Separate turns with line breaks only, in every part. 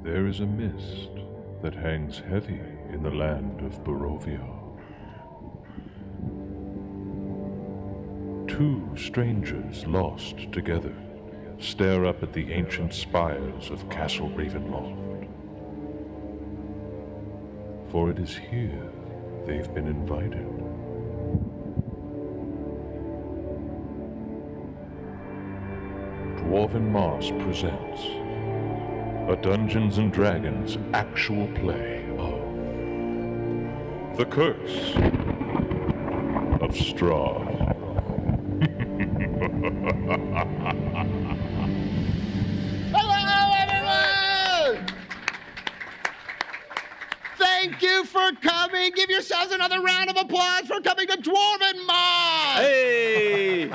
There is a mist that hangs heavy in the land of Barovia. Two strangers lost together stare up at the ancient spires of Castle Ravenloft. For it is here they've been invited. Dwarven Moss presents a Dungeons & Dragons actual play of The Curse of Straw.
Hello, everyone! Thank you for coming. Give yourselves another round of applause for coming to Dwarven Moss!
Hey!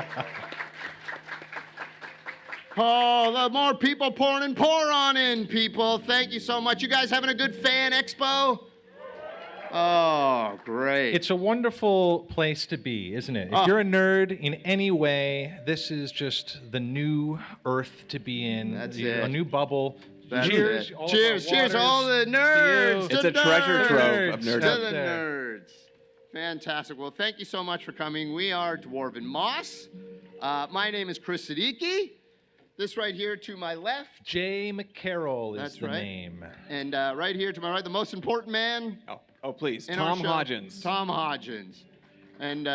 Oh, the more people pouring in, pour on in, people. Thank you so much. You guys having a good FanExpo? Oh, great.
It's a wonderful place to be, isn't it? If you're a nerd in any way, this is just the new earth to be in.
That's
A
it.
new bubble.
That's
Cheers.
it.
All of
Cheers,
our
cheers,
waters
all the nerds.
to you.
It's a treasure trove of
To
nerds.
the nerds. Fantastic. Well, thank you so much for coming. We are Dwarven Moss. My name is Kris Siddiqi. This right here to my left.
Jay McCarrol is
That's
the
right.
name.
And right here to my right, the most important man
Oh, please.
in our
Tom
show,
Hodgins.
Tom Hodgins. And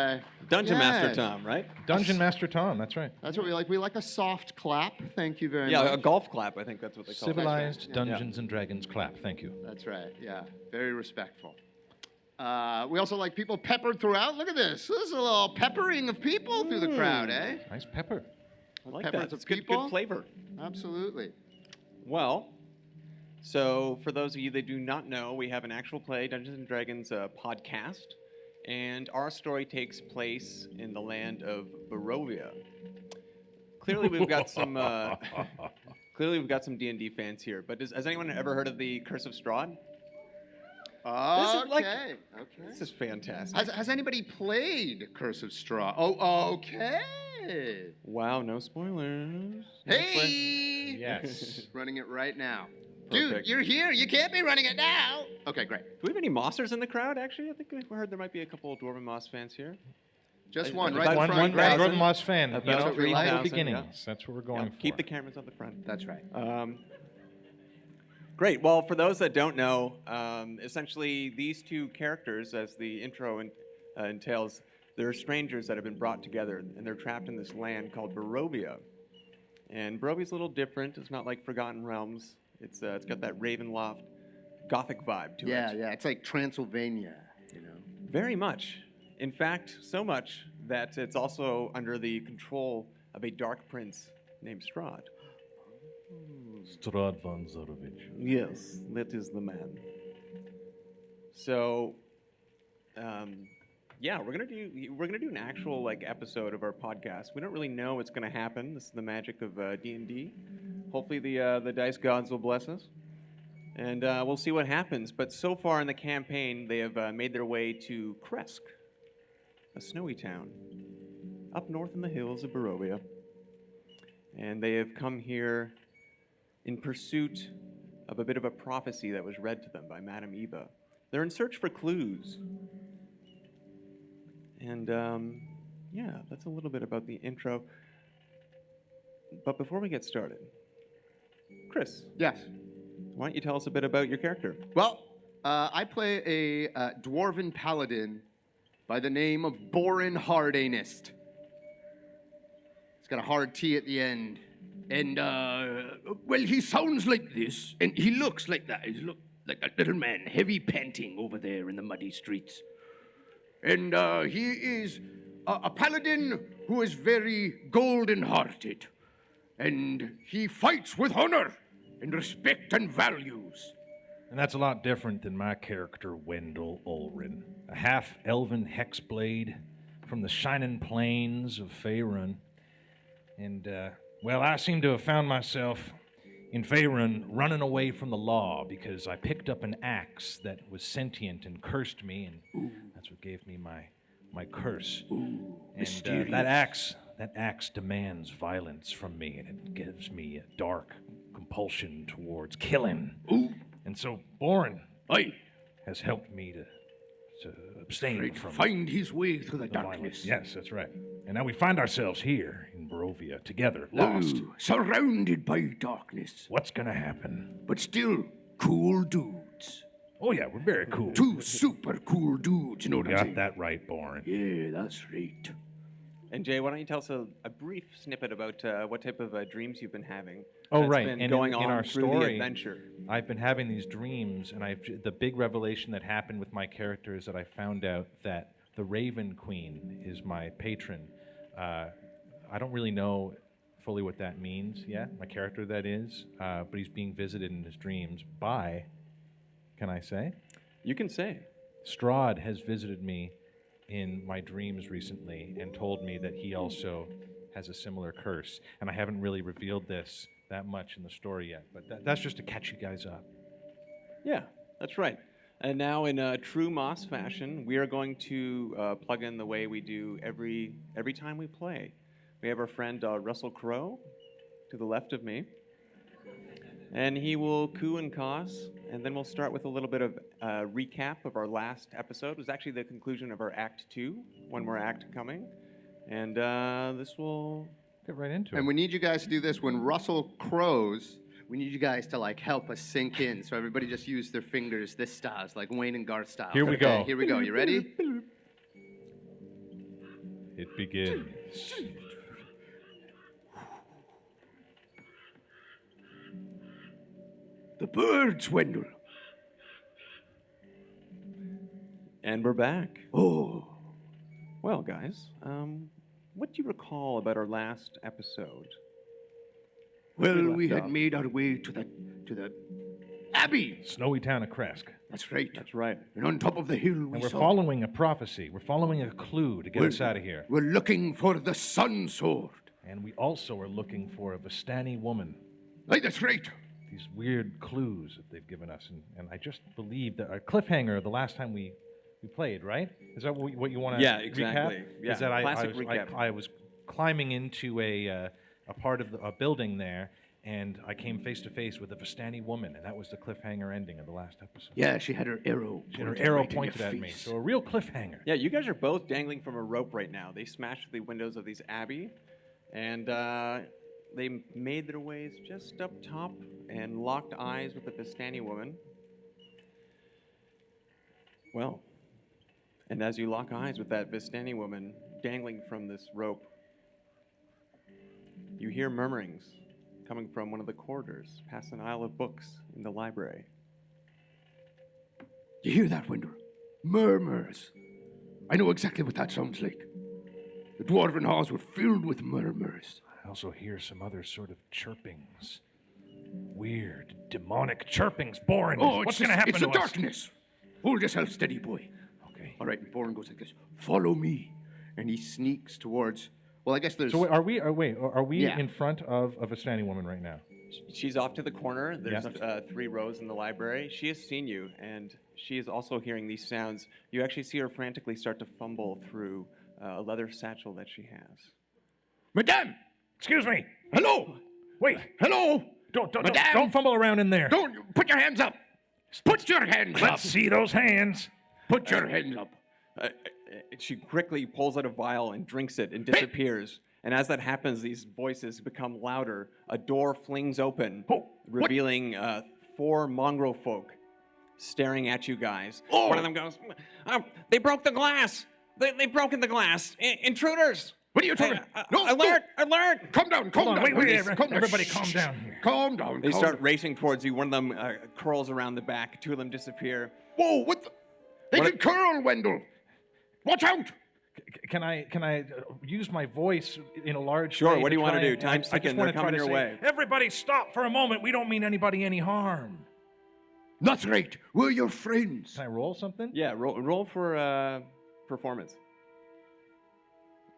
Dungeon Master
yes.
Tom, right?
Dungeon Master Tom, that's right.
That's what we like. We like a soft clap. Thank you very
Yeah,
much.
a golf clap, I think that's what they call it.
Civilized
Yeah.
Dungeons and Dragons clap. Thank you.
That's right. Yeah, very respectful. We also like people peppered throughout. Look at this. This is a little peppering of people through the crowd, eh?
Nice pepper.
I like
Peppers
that.
of
It's good
people.
flavor.
Absolutely.
Well, so for those of you that do not know, we have an actual play, Dungeons & Dragons podcast, and our story takes place in the land of Barovia. Clearly, we've got some. Clearly, we've got some D&D fans here. But has anyone ever heard of the Curse of Strahd?
Okay.
is like-
okay.
This is fantastic.
Has anybody played Curse of Straw? Oh, okay.
Wow, no spoilers. No
Hey!
Yes.
Running it right now. Dude,
Perfect.
you're here. You can't be running it now. Okay, great.
Do we have any Mossers in the crowd, actually? I think we heard there might be a couple of Dwarven Moss fans here.
Just
I-
one,
about
right in
One
front.
Great.
Dwarven Moss fan.
About
You know,
three
humble
thousand,
beginnings.
yeah.
That's what we're going
Yeah,
for.
keep the cameras on the front.
That's right.
Great. Well, for those that don't know, essentially these two characters, as the intro entails, they're strangers that have been brought together, and they're trapped in this land called Barovia. And Barovia's a little different. It's not like Forgotten Realms. It's got that Ravenloft Gothic vibe to
Yeah,
it.
yeah. It's like Transylvania, you know.
Very much. In fact, so much that it's also under the control of a dark prince named Strahd.
Strahd von Zarovich.
Yes, that is the man. So, yeah, we're gonna do an actual episode of our podcast. We don't really know what's gonna happen. This is the magic of D&D. Hopefully, the dice gods will bless us, and we'll see what happens. But so far in the campaign, they have made their way to Kresk, a snowy town up north in the hills of Barovia, and they have come here in pursuit of a bit of a prophecy that was read to them by Madame Eva. They're in search for clues. And, yeah, that's a little bit about the intro. But before we get started, Kris,
Yes.
why don't you tell us a bit about your character?
Well, I play a dwarven paladin by the name of Boren Hardanist. It's got a hard T at the end. And, well, he sounds like this, and he looks like that. He looks like that little man, heavy panting over there in the muddy streets. And he is a paladin who is very golden-hearted. And he fights with honor and respect and values.
And that's a lot different than my character, Wendle Ulrin, a half-elven hexblade from the shining plains of Faerun. And, well, I seem to have found myself in Faerun running away from the law because I picked up an axe that was sentient and cursed me, and that's what gave me my curse. And that axe demands violence from me, and it gives me dark, compulsion towards killing.
Ooh.
And so Boren
Aye.
has helped me to abstain
Right.
from
Find his way through the
the violence.
darkness.
Yes, that's right. And now we find ourselves here in Barovia, together, lost.
Ooh, surrounded by darkness,
What's gonna happen?
but still cool dudes.
Oh yeah, we're very cool.
Two super cool dudes, you know what I'm
Got
saying?
that right, Boren.
Yeah, that's right.
And Jay, why don't you tell us a brief snippet about what type of dreams you've been having?
Oh,
that's
right.
Been
And
going
in
on
our
through the
story,
adventure.
I've been having these dreams, and the big revelation that happened with my character is that I found out that the Raven Queen is my patron. I don't really know fully what that means yet, my character that is, but he's being visited in his dreams by, can I say?
You can say.
Strahd has visited me in my dreams recently and told me that he also has a similar curse. And I haven't really revealed this that much in the story yet, but that's just to catch you guys up.
Yeah, that's right. And now, in true Moss fashion, we are going to plug in the way we do every time we play. We have our friend Russell Crowe to the left of me, and he will coo and coss, and then we'll start with a little bit of recap of our last episode. It was actually the conclusion of our Act 2, one more act coming, and this will...
Get right into
And
it.
we need you guys to do this when Russell crows. We need you guys to like help us sink in. So everybody just use their fingers this style, it's like Wayne and Garth style.
Here we go.
Here we go. You ready?
It begins.
The birds, Wendle.
And we're back.
Oh,
Well, guys, what do you recall about our last episode?
well, we
left
had
off.
made our way to the Abbey.
Snowy town of Kresk.
That's right.
That's right.
And on top of the hill, we
And we're
saw.
following a prophecy. We're following a clue to get us out of here.
We're looking for the sun sword.
And we also are looking for a Vistani woman.
Right, that's right.
These weird clues that they've given us. And I just believe that our cliffhanger the last time we played, right? Is that what you want to
Yeah, exactly.
recap?
Yeah,
Is that
classic recap.
I was climbing into a part of a building there, and I came face to face with a Vistani woman, and that was the cliffhanger ending of the last episode.
Yeah, she had her arrow.
She had her
pointed
arrow
right in your
pointed at me.
face.
So a real cliffhanger.
Yeah, you guys are both dangling from a rope right now. They smashed the windows of these abbey, and they made their ways just up top and locked eyes with the Vistani woman. Well, and as you lock eyes with that Vistani woman dangling from this rope, you hear murmurings coming from one of the corridors past an aisle of books in the library.
You hear that, Wendle? Murmurs. I know exactly what that sounds like. The dwarven halls were filled with murmurs.
I also hear some other sort of chirpings. Weird, demonic chirpings. Boren, what's going to happen
it's
to
the
us?
darkness. Hold yourself steady, boy.
Okay.
All right, and Boren goes like this. Follow me. And he sneaks towards... Well, I guess there's...
So are we
Yeah.
in front of a Vistani woman right now?
She's off to the corner. There's
Yeah.
3 rows in the library. She has seen you, and she is also hearing these sounds. You actually see her frantically start to fumble through a leather satchel that she has.
Madame!
Excuse me.
Hello!
Wait.
Hello! Madame!
Don't fumble around in there.
Don't! Put your hands up! Put your hands up!
Let's see those hands.
Put your hands up!
She quickly pulls out a vial and drinks it and disappears. And as that happens, these voices become louder. A door flings open,
Oh, what?
revealing 4 mongrel folk staring at you guys.
Oh.
One of them goes, "They broke the glass! They've broken the glass! Intruders!
What are you talking?
Alert! Alert!"
Calm down! Calm down!
Wait,
please. Calm down.
everybody
Shh,
calm
shh,
down
shh.
here.
Calm down.
They
calm
start
down.
racing towards you. One of them curls around the back. 2 of them disappear.
Whoa! What? They
What
can curl, Wendle. Watch out!
Can I use my voice in a large
Sure,
way
what do you
to
want to
try
do?
and-
Time's
I just
ticking,
wanna
they're
try
coming
to
your
say,
way.
Everybody stop for a moment. We don't mean anybody any harm.
That's right. We're your friends.
Can I roll something?
Yeah, roll for performance.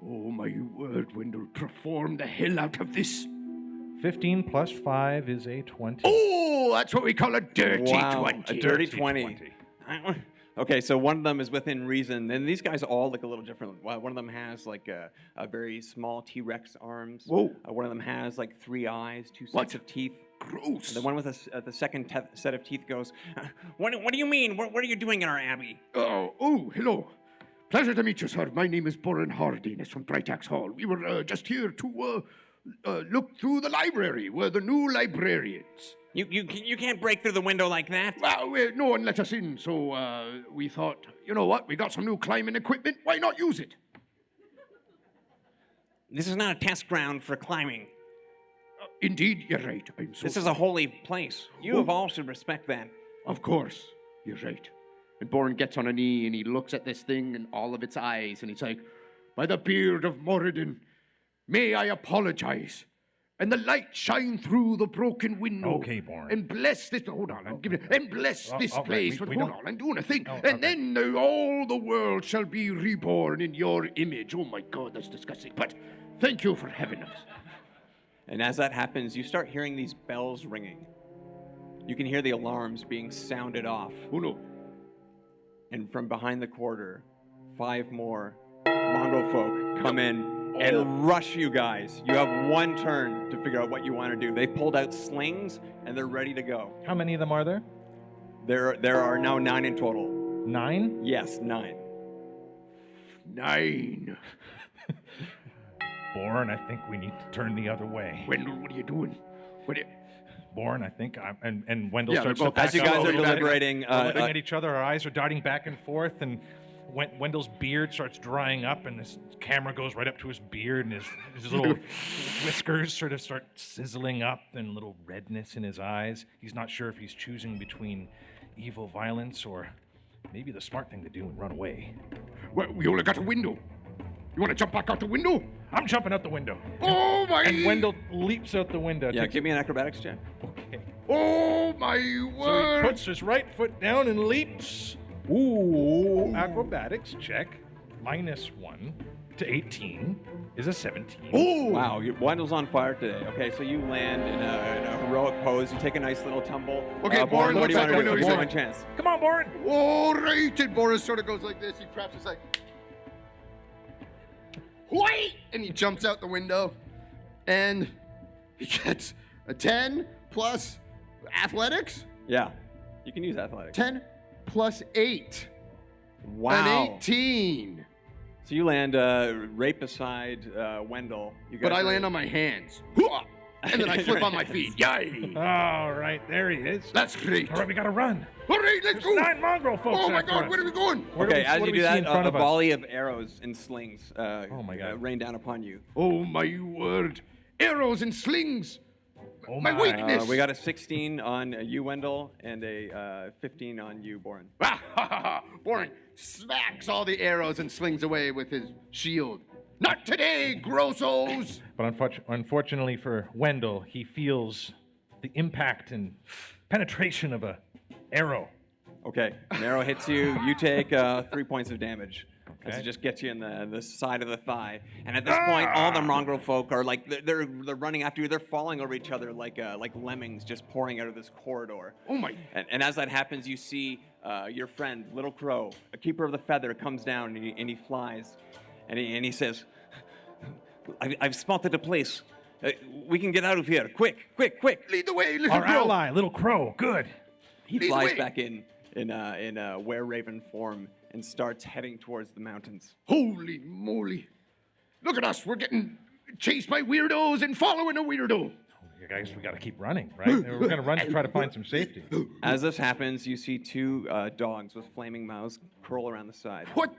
Oh my word, Wendle! Perform the hell out of this.
15 plus 5 is a 20.
Oh, that's what we call a dirty
Wow,
20.
a dirty 20. Okay, so one of them is within reason, and these guys all look a little different. One of them has like a very small T-Rex arms.
Whoa.
One of them has like 3 eyes, 2 sets
What?
of teeth.
gross.
And the one with the second set of teeth goes, what do you mean? What are you doing in our abbey?
Oh, hello. Pleasure to meet you, sir. My name is Boren Hardiness from Brightac's Hall. We were just here to look through the library. We're the new librarians.
You can't break through the window like that.
Well, no one let us in, so we thought, you know what? We got some new climbing equipment. Why not use it?
This is not a test ground for climbing.
Indeed, you're right.
This is a holy place. You of all should respect that.
Of course, you're right.
And Boren gets on a knee and he looks at this thing and all of its eyes and he's like, by the beard of Moradin, may I apologize. And the light shine through the broken window.
Okay, Boren.
And bless this. Hold on, and bless this
right,
place.
we
Hold
don't-
on, I'm doing a thing.
Oh,
and then all the world shall be reborn in your image. Oh my God, that's disgusting. But thank you for having us.
And as that happens, you start hearing these bells ringing. You can hear the alarms being sounded off.
Oh no.
And from behind the quarter, 5 more mongrel folk come in and rush you guys. You have one turn to figure out what you want to do. They've pulled out slings and they're ready to go.
How many of them are there?
There are now 9 in total.
9?
Yes, 9.
9.
Boren, I think we need to turn the other way.
Wendell, what are you doing?
Boren, I think and Wendle
Yeah,
starts
they're
to
both-
back
As you
up
guys
a
are
little bit.
deliberating,
We're looking at each other, our eyes are darting back and forth, and Wendell's beard starts drying up, and his camera goes right up to his beard, and his little whiskers sort of start sizzling up, and a little redness in his eyes. He's not sure if he's choosing between evil violence or maybe the smart thing to do and run away.
Well, we only got a window. You want to jump back out the window?
I'm jumping out the window.
Oh, my...
And Wendell leaps out the window.
yeah,
takes-
give me an acrobatics check.
Okay.
Oh, my
So he
word.
puts his right foot down and leaps. Ooh. Acrobatics check. -1 to 18 is a 17.
Oh,
Wow, Wendell's on fire today. Okay, so you land in a heroic pose. You take a nice little tumble.
Okay,
Boren,
Boren
what do you
looks
want to
out the
do?
window,
Give
he's
me
like-
one chance.
Come on, Boren.
All right. And Boris sort of goes like this. He perhaps is like, wait! And he jumps out the window. And he gets a 10 plus athletics.
Yeah, you can use athletics.
10 plus 8.
Wow.
An 18.
So you land right beside Wendell. You guys
But I
are-
land on my hands. Hooah! And then I flip on my feet.
yay.
All right, there he is.
That's great.
All right, we gotta run.
All right, let's
There's
go.
9 mongrel folks
Oh, my
after
God,
us.
where are we going?
Where do
Okay,
we-
as
what
you
we
do
see
that,
in front
a
of us?
volley of arrows and slings
Oh my God.
rain down upon you.
Oh, my word. Arrows and slings.
Oh
my
my.
weakness.
We got a 16 on you, Wendell, and a 15 on you, Boren.
Boring smacks all the arrows and slings away with his shield. Not today, grossos!
But unfortunately for Wendell, he feels the impact and penetration of a arrow.
Okay, an arrow hits you. You take 3 points of damage. As
Okay.
it just gets you in the side of the thigh. And at this point, all the mongrel folk are like they're running after you. They're falling over each other like lemmings, just pouring out of this corridor.
Oh, my.
And as that happens, you see your friend, Little Crow, a keeper of the feather, comes down and he flies, and he says, "I've spotted a place. We can get out of here. Quick, quick, quick!"
Lead the way, little
Our
girl.
ally, Little Crow. Good.
He
Lead the
flies
way.
back in a were-raven form and starts heading towards the mountains.
Holy moly. Look at us. We're getting chased by weirdos and following a weirdo.
You guys, we gotta keep running, right? We're gonna run to try to find some safety.
As this happens, you see 2 dogs with flaming mouths curl around the side.
What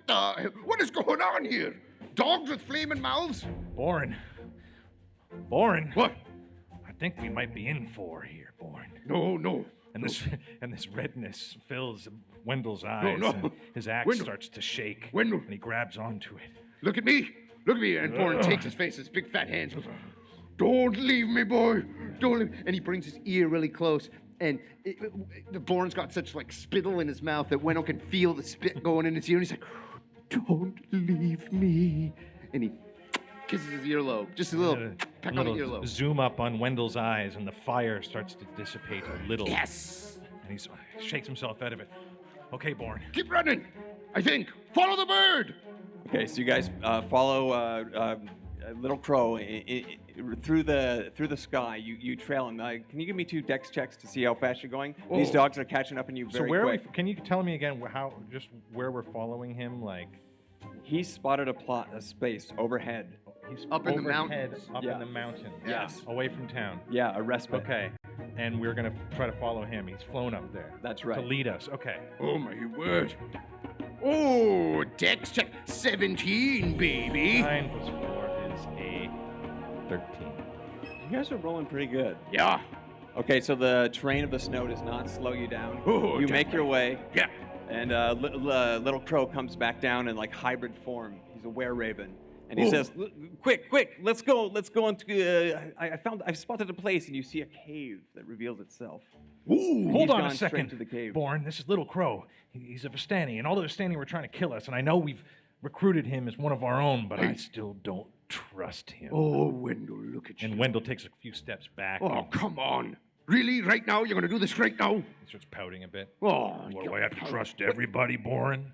is going on here? Dogs with flaming mouths?
Boren.
What?
I think we might be in for here, Boren.
No.
And this redness fills Wendell's eyes.
no.
And his axe
Wendell.
starts to shake.
Wendell.
And he grabs onto it.
Look at me. And Boren takes his face, his big fat hands. Don't leave me, boy. Don't leave.
And he brings his ear really close. And the Boren's got such like spittle in his mouth that Wendell can feel the spit going in his ear. And he's like, don't leave me. And he kisses his earlobe. Just a little peck on the earlobe.
Zoom up on Wendell's eyes, and the fire starts to dissipate a little.
Yes.
And he shakes himself out of it. Okay, Boren.
Keep running. I think. Follow the bird.
Okay, so you guys follow Little Crow, through the sky, you trail him. Can you give me 2 dex checks to see how fast you're going? These dogs are catching up on you very quick.
Can you tell me again where we're following him? Like,
He spotted a space overhead.
he's
Up in the
overhead,
mountains.
up
Yeah.
in the mountains.
Yes.
Away from town.
Yeah, a respite.
Okay. And we're gonna try to follow him. He's flown up there.
That's right.
To lead us. Okay.
Oh, my word. Oh, Dex check 17, baby.
9 plus 4 is a 13.
You guys are rolling pretty good.
Yeah.
Okay, so the terrain of the snow does not slow you down.
Oh,
You make your way,
Yeah.
and Little Crow comes back down in like hybrid form. He's a were-raven. And he
Oh.
says, quick, let's go into, I've spotted a place, and you see a cave that reveals itself.
Ooh.
Hold on
gone
a
straight
second,
to the cave.
Boren. This is Little Crow. He's a Vistani, and all the Vistani were trying to kill us. And I know we've recruited him as one of our own, but I still don't trust him.
Oh, Wendle, look at you.
And Wendell takes a few steps back.
Oh, come on. Really? Right now? You're going to do this right now?
He starts pouting a bit.
Oh,
Well, do I have to trust everybody, Boren?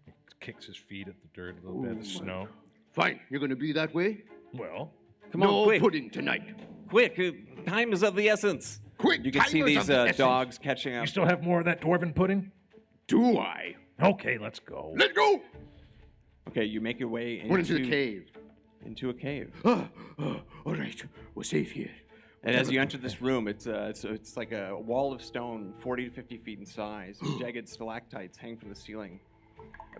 He kicks his feet at the dirt a little bit, the snow.
Fine. You're going to be that way?
Well,
Come
no
on, quick,
pudding tonight.
quick, time is of the essence.
Quick,
You can see
time is
these
of the essence.
dogs catching up.
you still have more of that dwarven pudding?
Do I?
Okay, let's go.
Let's go.
Okay, you make your way
Went into the cave.
into a cave.
All right. We're safe here.
And as you enter this room, it's like a wall of stone, 40 to 50 feet in size. Jagged stalactites hang from the ceiling.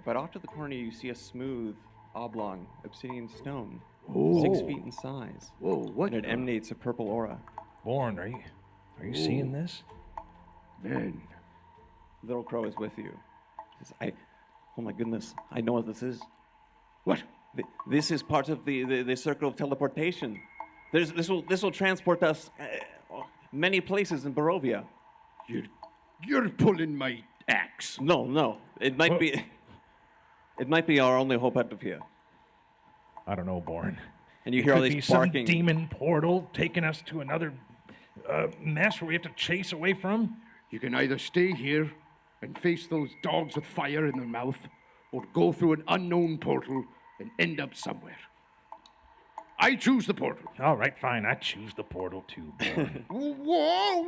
But off to the corner, you see a smooth, oblong obsidian stone, 6 feet in size.
Whoa, what?
And it emanates a purple aura.
Boren, are you seeing this?
Man.
Little Crow is with you. Oh my goodness, I know what this is.
What?
This is part of the circle of teleportation. This will transport us many places in Barovia.
You're pulling my axe.
No, it might be. It might be our only hope out of here.
I don't know, Boren.
And you hear all
Could be
these
some
barking.
demon portal taking us to another mess where we have to chase away from.
You can either stay here and face those dogs with fire in their mouth, or go through an unknown portal and end up somewhere. I choose the portal.
All right, fine. I choose the portal too, Boren.
Whoa!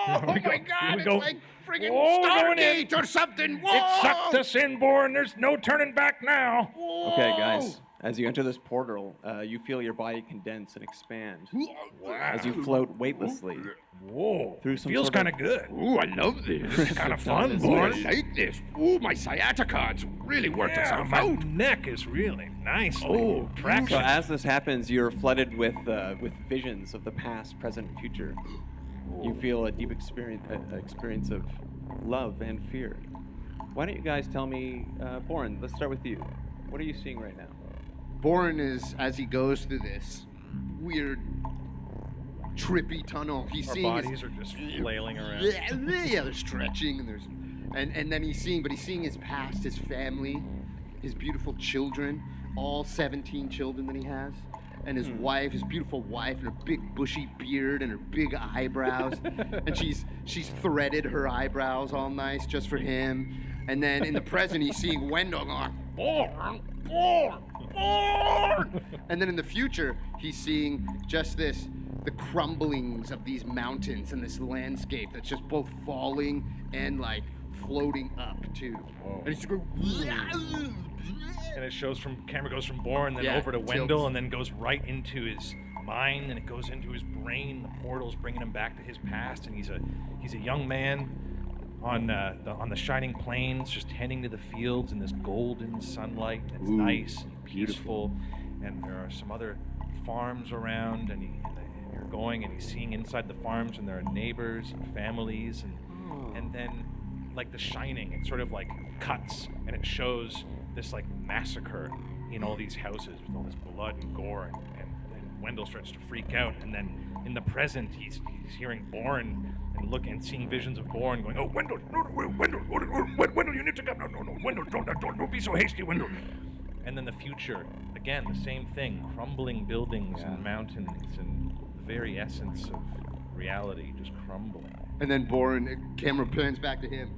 Oh
we
my
go. Here
God!
we
It's
go.
like friggin'
Whoa, going in.
Stargate or something. Whoa!
It sucked us in, Boren. There's no turning back now.
Okay, guys. As you enter this portal, you feel your body condense and expand as you float weightlessly
Whoa.
through some
Feels
sort
kind
of-
of good.
Ooh, I love this.
It's kind of fun,
Ooh, I
Boren.
like this. Ooh, my sciatica, it's really worked
Yeah,
itself
my
out.
neck is really nice.
Oh,
So
traction.
as this happens, you're flooded with visions of the past, present, and future. You feel a deep experience of love and fear. Why don't you guys tell me, Boren, let's start with you. What are you seeing right now?
Boren is, as he goes through this weird, trippy tunnel, he's
Our
seeing
bodies are just flailing around.
Yeah, they're stretching, and then he's seeing his past, his family, his beautiful children, all 17 children that he has, and his wife, his beautiful wife, and her big bushy beard and her big eyebrows, and she's threaded her eyebrows all nice just for him. And then in the present, he's seeing Wendle going, Boren. And then in the future, he's seeing just the crumblings of these mountains and this landscape that's just both falling and like floating up too.
Whoa.
And he's going,
And it shows camera goes from Boren, then
Yeah,
over to
tilts.
Wendell, and then goes right into his mind, and it goes into his brain. The portal's bringing him back to his past, and he's a young man on the shining plains, just tending to the fields in this golden sunlight. And it's nice and peaceful, and there are some other farms around, and you're going, and he's seeing inside the farms, and there are neighbors and families, and then like The Shining, it sort of like cuts, and it shows this like massacre in all these houses with all this blood and gore, and Wendell starts to freak out, and then in the present he's hearing Boren and seeing visions of Boren going, oh, Wendell, no, Wendell, you need to come, no, Wendell, don't be so hasty, Wendell. And then the future, again, the same thing, crumbling buildings and mountains, and the very essence of reality just crumbling.
and then Boren, camera pans back to him.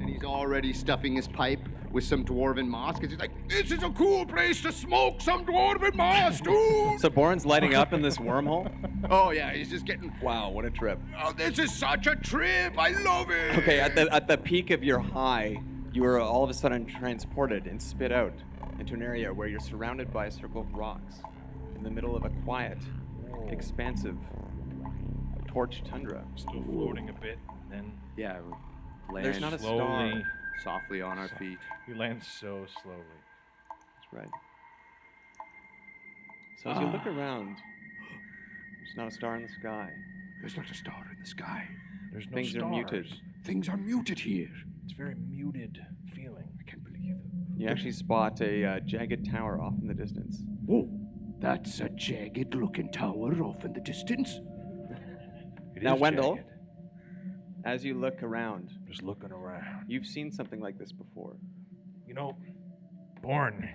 And he's already stuffing his pipe with some Dwarven Moss because he's like,
This is a cool place to smoke some Dwarven Moss, dude!
So Boren's lighting up in this wormhole?
oh yeah, he's just getting.
Wow, what a trip.
Oh, this is such a trip! I love it!
Okay, at the peak of your high, you were all of a sudden transported and spit out into an area where you're surrounded by a circle of rocks in the middle of a quiet, expansive, torched tundra.
Still floating a bit, and then
Yeah, land
There's not a
slowly.
star.
softly on our feet.
We land so slowly.
That's right. So as you look around, there's not a star in the sky.
There's not a star in the sky.
There's no
Things
stars.
are muted.
Things are muted here.
It's a very muted feeling.
I can't believe it.
You actually spot a jagged tower off in the distance.
Whoa, that's a jagged-looking tower off in the distance.
It
Now,
is
Wendle,
jagged.
as you look around,
Just looking around.
you've seen something like this before.
You know, Boren,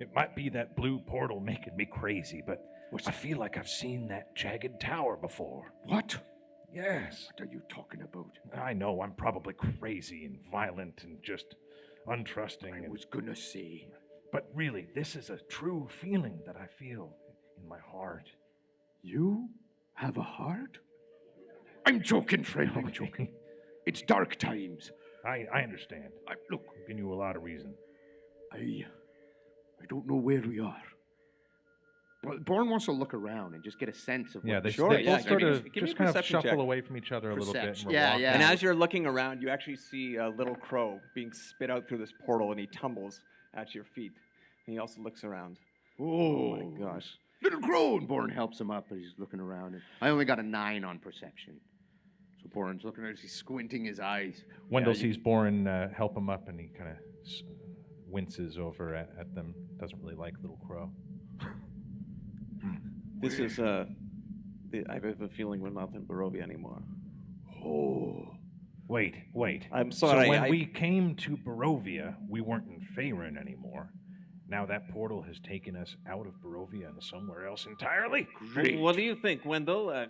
it might be that blue portal making me crazy, but I feel like I've seen that jagged tower before.
What?
Yes.
What are you talking about?
I know I'm probably crazy and violent and just untrusting.
I was gonna say.
But really, this is a true feeling that I feel in my heart.
You have a heart? I'm joking, friend. I'm joking. It's dark times.
I understand.
Look,
I'm giving you a lot of reason.
I don't know where we are.
Well, Boren wants to look around and just get a sense of.
Yeah,
what
they,
Sure,
they
yeah,
both sort
give me-
of
give me
just
a
kind of
perception
shuffle
check.
away from each other a little bit. And
Perception.
we're
Yeah,
walking.
yeah.
And as you're looking around, you actually see a little crow being spit out through this portal, and he tumbles at your feet. And he also looks around.
Oh,
Oh my gosh.
Little crone,
Boren helps him up as he's looking around. And I only got a 9 on perception. So Boren's looking at us, he's squinting his eyes.
Wendell
Yeah,
sees Boren help him up, and he kind of winces over at them. Doesn't really like Little Crow.
This is, I have a feeling we're not in Barovia anymore.
Oh.
Wait.
I'm
So
sorry.
when we came to Barovia, we weren't in Faerun anymore. Now that portal has taken us out of Barovia and somewhere else entirely.
Great.
What do you think, Wendell?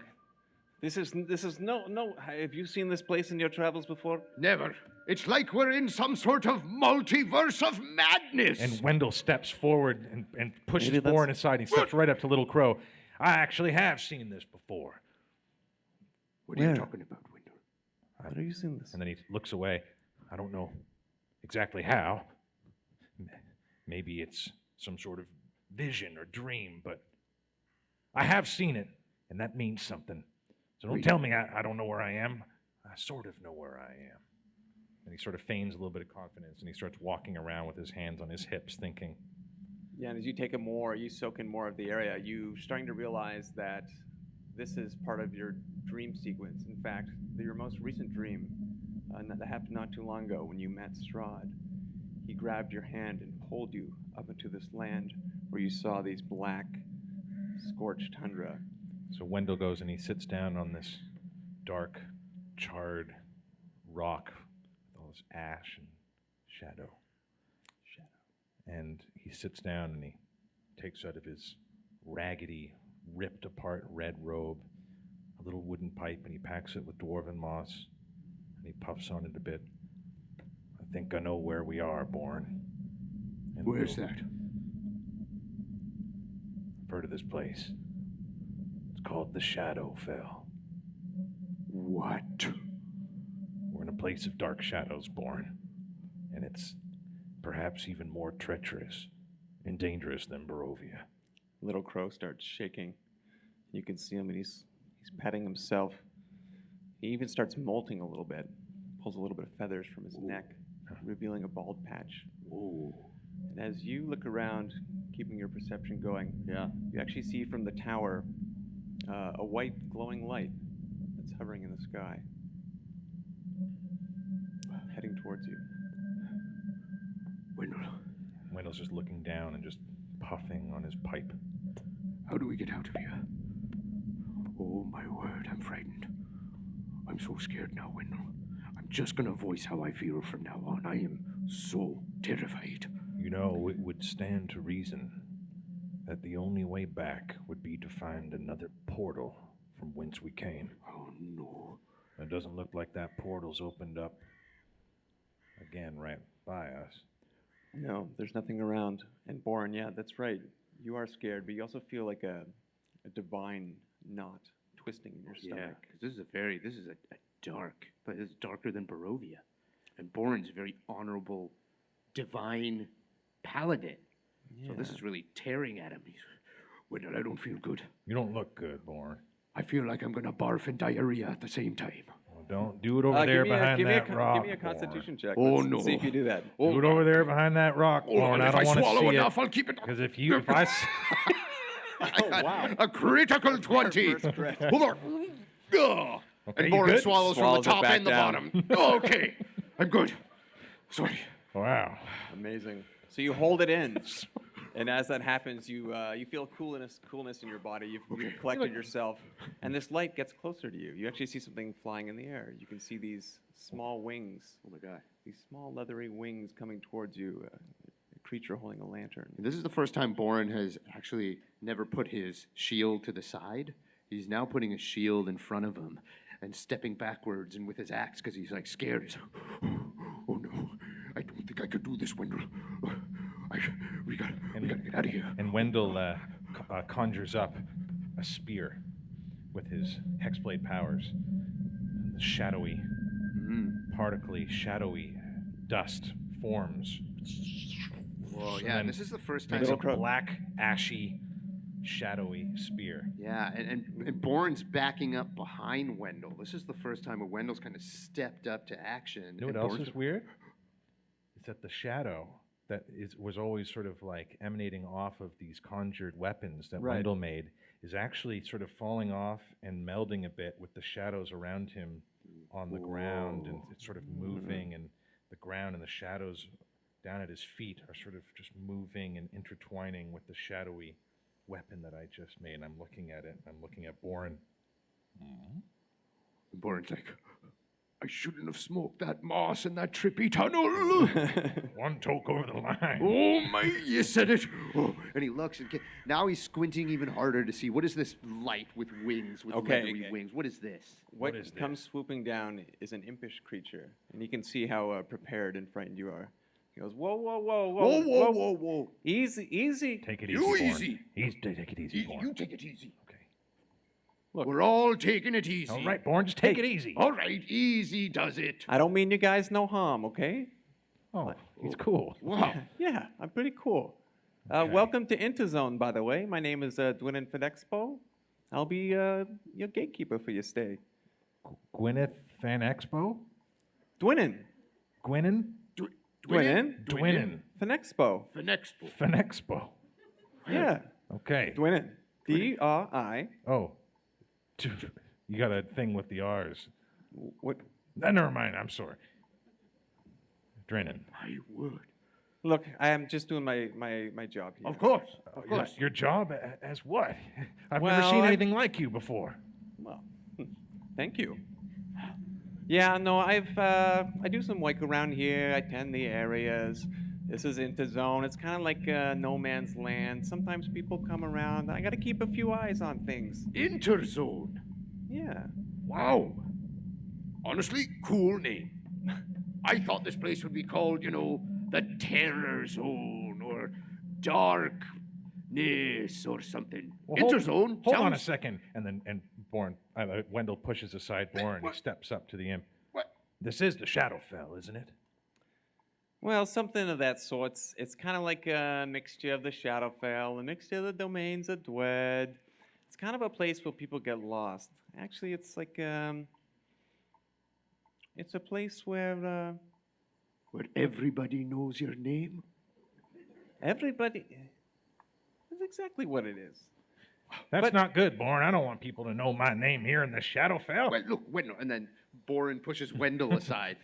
This is no. Have you seen this place in your travels before?
Never. It's like we're in some sort of multiverse of madness.
And Wendell steps forward and pushes
Maybe that's-
Boren aside. He steps right up to Little Crow. I actually have seen this before.
What are you
Where?
talking about, Wendell?
How have you seen this?
And then he looks away. I don't know exactly how. Maybe it's some sort of vision or dream, but I have seen it, and that means something. So don't tell me I don't know where I am. I sort of know where I am. And he sort of feigns a little bit of confidence, and he starts walking around with his hands on his hips, thinking.
Yeah, and as you you soak in more of the area, you're starting to realize that this is part of your dream sequence. In fact, your most recent dream that happened not too long ago when you met Strahd. He grabbed your hand and pulled you up into this land where you saw these black, scorched tundra.
So Wendell goes and he sits down on this dark, charred rock with all this ash and shadow. And he sits down and he takes out of his raggedy, ripped apart red robe a little wooden pipe, and he packs it with Dwarven Moss, and he puffs on it a bit. I think I know where we are, Boren. And
Where's that?
I've heard of this place. It's called the Shadowfell.
What?
We're in a place of dark shadows, Boren, and it's perhaps even more treacherous and dangerous than Barovia.
Little Crow starts shaking. You can see him, and he's petting himself. He even starts molting a little bit. Pulls a little bit of feathers from his neck, revealing a bald patch.
Whoa.
And as you look around, keeping your perception going,
Yeah.
you actually see from the tower a white glowing light that's hovering in the sky, heading towards you.
Wendell,
Wendell's just looking down and just puffing on his pipe.
how do we get out of here? Oh, my word, I'm frightened. I'm so scared now, Wendell. I'm just gonna voice how I feel from now on. I am so terrified.
You know, it would stand to reason that the only way back would be to find another portal from whence we came.
Oh, no.
It doesn't look like that portal's opened up again right by us.
No, there's nothing around. And Boren, yeah, that's right. You are scared, but you also feel like a divine knot twisting in your
Yeah,
stomach.
'cause this is a dark, but it's darker than Barovia. And Boren's a very honorable, divine paladin. So this is really tearing at him.
Wendell, I don't feel good.
You don't look good, Boren.
I feel like I'm gonna barf and diarrhea at the same time.
Well, don't do it over there behind that rock.
Give me a constitution check.
Oh,
Let's
no.
see if you do that.
Do it over there behind that rock,
Hold
Boren.
on,
I
if
don't
I
want to
swallow
see
enough,
it.
I'll keep it.
Because if I
Oh, wow.
A critical 20.
First crit.
Hold on. Ugh.
Okay,
And
you
Boren
good?
swallows from
Swallows
the
it
top
back
and the
down.
bottom.
Okay. I'm good. Sorry.
Wow.
Amazing. So you hold it in, and as that happens, you feel coolness in your body. You've collected yourself, and this light gets closer to you. You actually see something flying in the air. You can see these small wings.
Oh my god.
These small leathery wings coming towards you. A creature holding a lantern.
This is the first time Boren has actually never put his shield to the side. He's now putting a shield in front of him and stepping backwards and with his axe because he's like scared. He's,
Oh no. I don't think I could do this, Wendell. We gotta get out of here.
And Wendell conjures up a spear with his hexblade powers. And the shadowy, particly, shadowy dust forms.
Whoa,
And
yeah,
then
this is the first time.
makes a
Little
black, ashy, shadowy spear.
Yeah, and Boren's backing up behind Wendell. This is the first time where Wendell's kind of stepped up to action.
You know what
and
else
Boren's-
is weird? It's that the shadow that was always sort of like emanating off of these conjured weapons that
Right.
Wendell made is actually sort of falling off and melding a bit with the shadows around him on the ground, and it's sort of moving, and the ground and the shadows down at his feet are sort of just moving and intertwining with the shadowy weapon that I just made. And I'm looking at it. I'm looking at Boren.
Boren's like, I shouldn't have smoked that moss in that trippy tunnel.
One toke over the line.
Oh my, you said it. Oh,
And he looks and now he's squinting even harder to see what is this light with wings, with
Okay,
leathery
okay.
wings. What is this?
What
is
comes swooping down is an impish creature, and you can see how prepared and frightened you are. He goes, whoa, whoa, whoa, whoa,
whoa, whoa, whoa.
Easy, easy.
Take it easy,
You
Boren.
easy.
Take it easy, Boren.
You take it easy.
Okay.
We're all taking it easy.
All right, Boren, just take it easy.
All right, easy does it.
I don't mean you guys no harm, okay?
Oh, he's cool.
Wow.
Yeah, I'm pretty cool. Welcome to Interzone, by the way. My name is Dwarven FanExpo. I'll be your gatekeeper for your stay.
Gwyneth FanExpo?
Dwinnen.
Gwynin?
Dwinnen.
Dwinnen.
FanExpo.
FanExpo.
FanExpo.
Yeah.
Okay.
Dwinnen. D-R-I.
Oh. You got a thing with the R's.
What?
Never mind, I'm sorry. Drennan.
My word.
Look, I am just doing my job here.
Of course. Of
Your,
course.
your job as what? I've never
Well,
seen
I-
anything like you before.
Well, thank you. Yeah, no, I do some work around here. I tend the areas. This is Interzone. It's kind of like no man's land. Sometimes people come around. I got to keep a few eyes on things.
Interzone.
Yeah.
Wow. Honestly, cool name. I thought this place would be called, the Terror Zone or Darkness or something.
Well,
Interzone.
Hold on a
sounds-
second. And Boren, Wendell pushes aside Boren. He steps up to the imp.
What?
This is the Shadowfell, isn't it?
Well, something of that sort. It's kind of like a mixture of the Shadowfell, a mixture of the domains of Dwed. It's kind of a place where people get lost. Actually, it's like it's a place where
Where everybody knows your name.
everybody. That's exactly what it is.
That's not good, Boren. I don't want people to know my name here in the Shadowfell.
Well, look, Wendell, and then Boren pushes Wendell aside.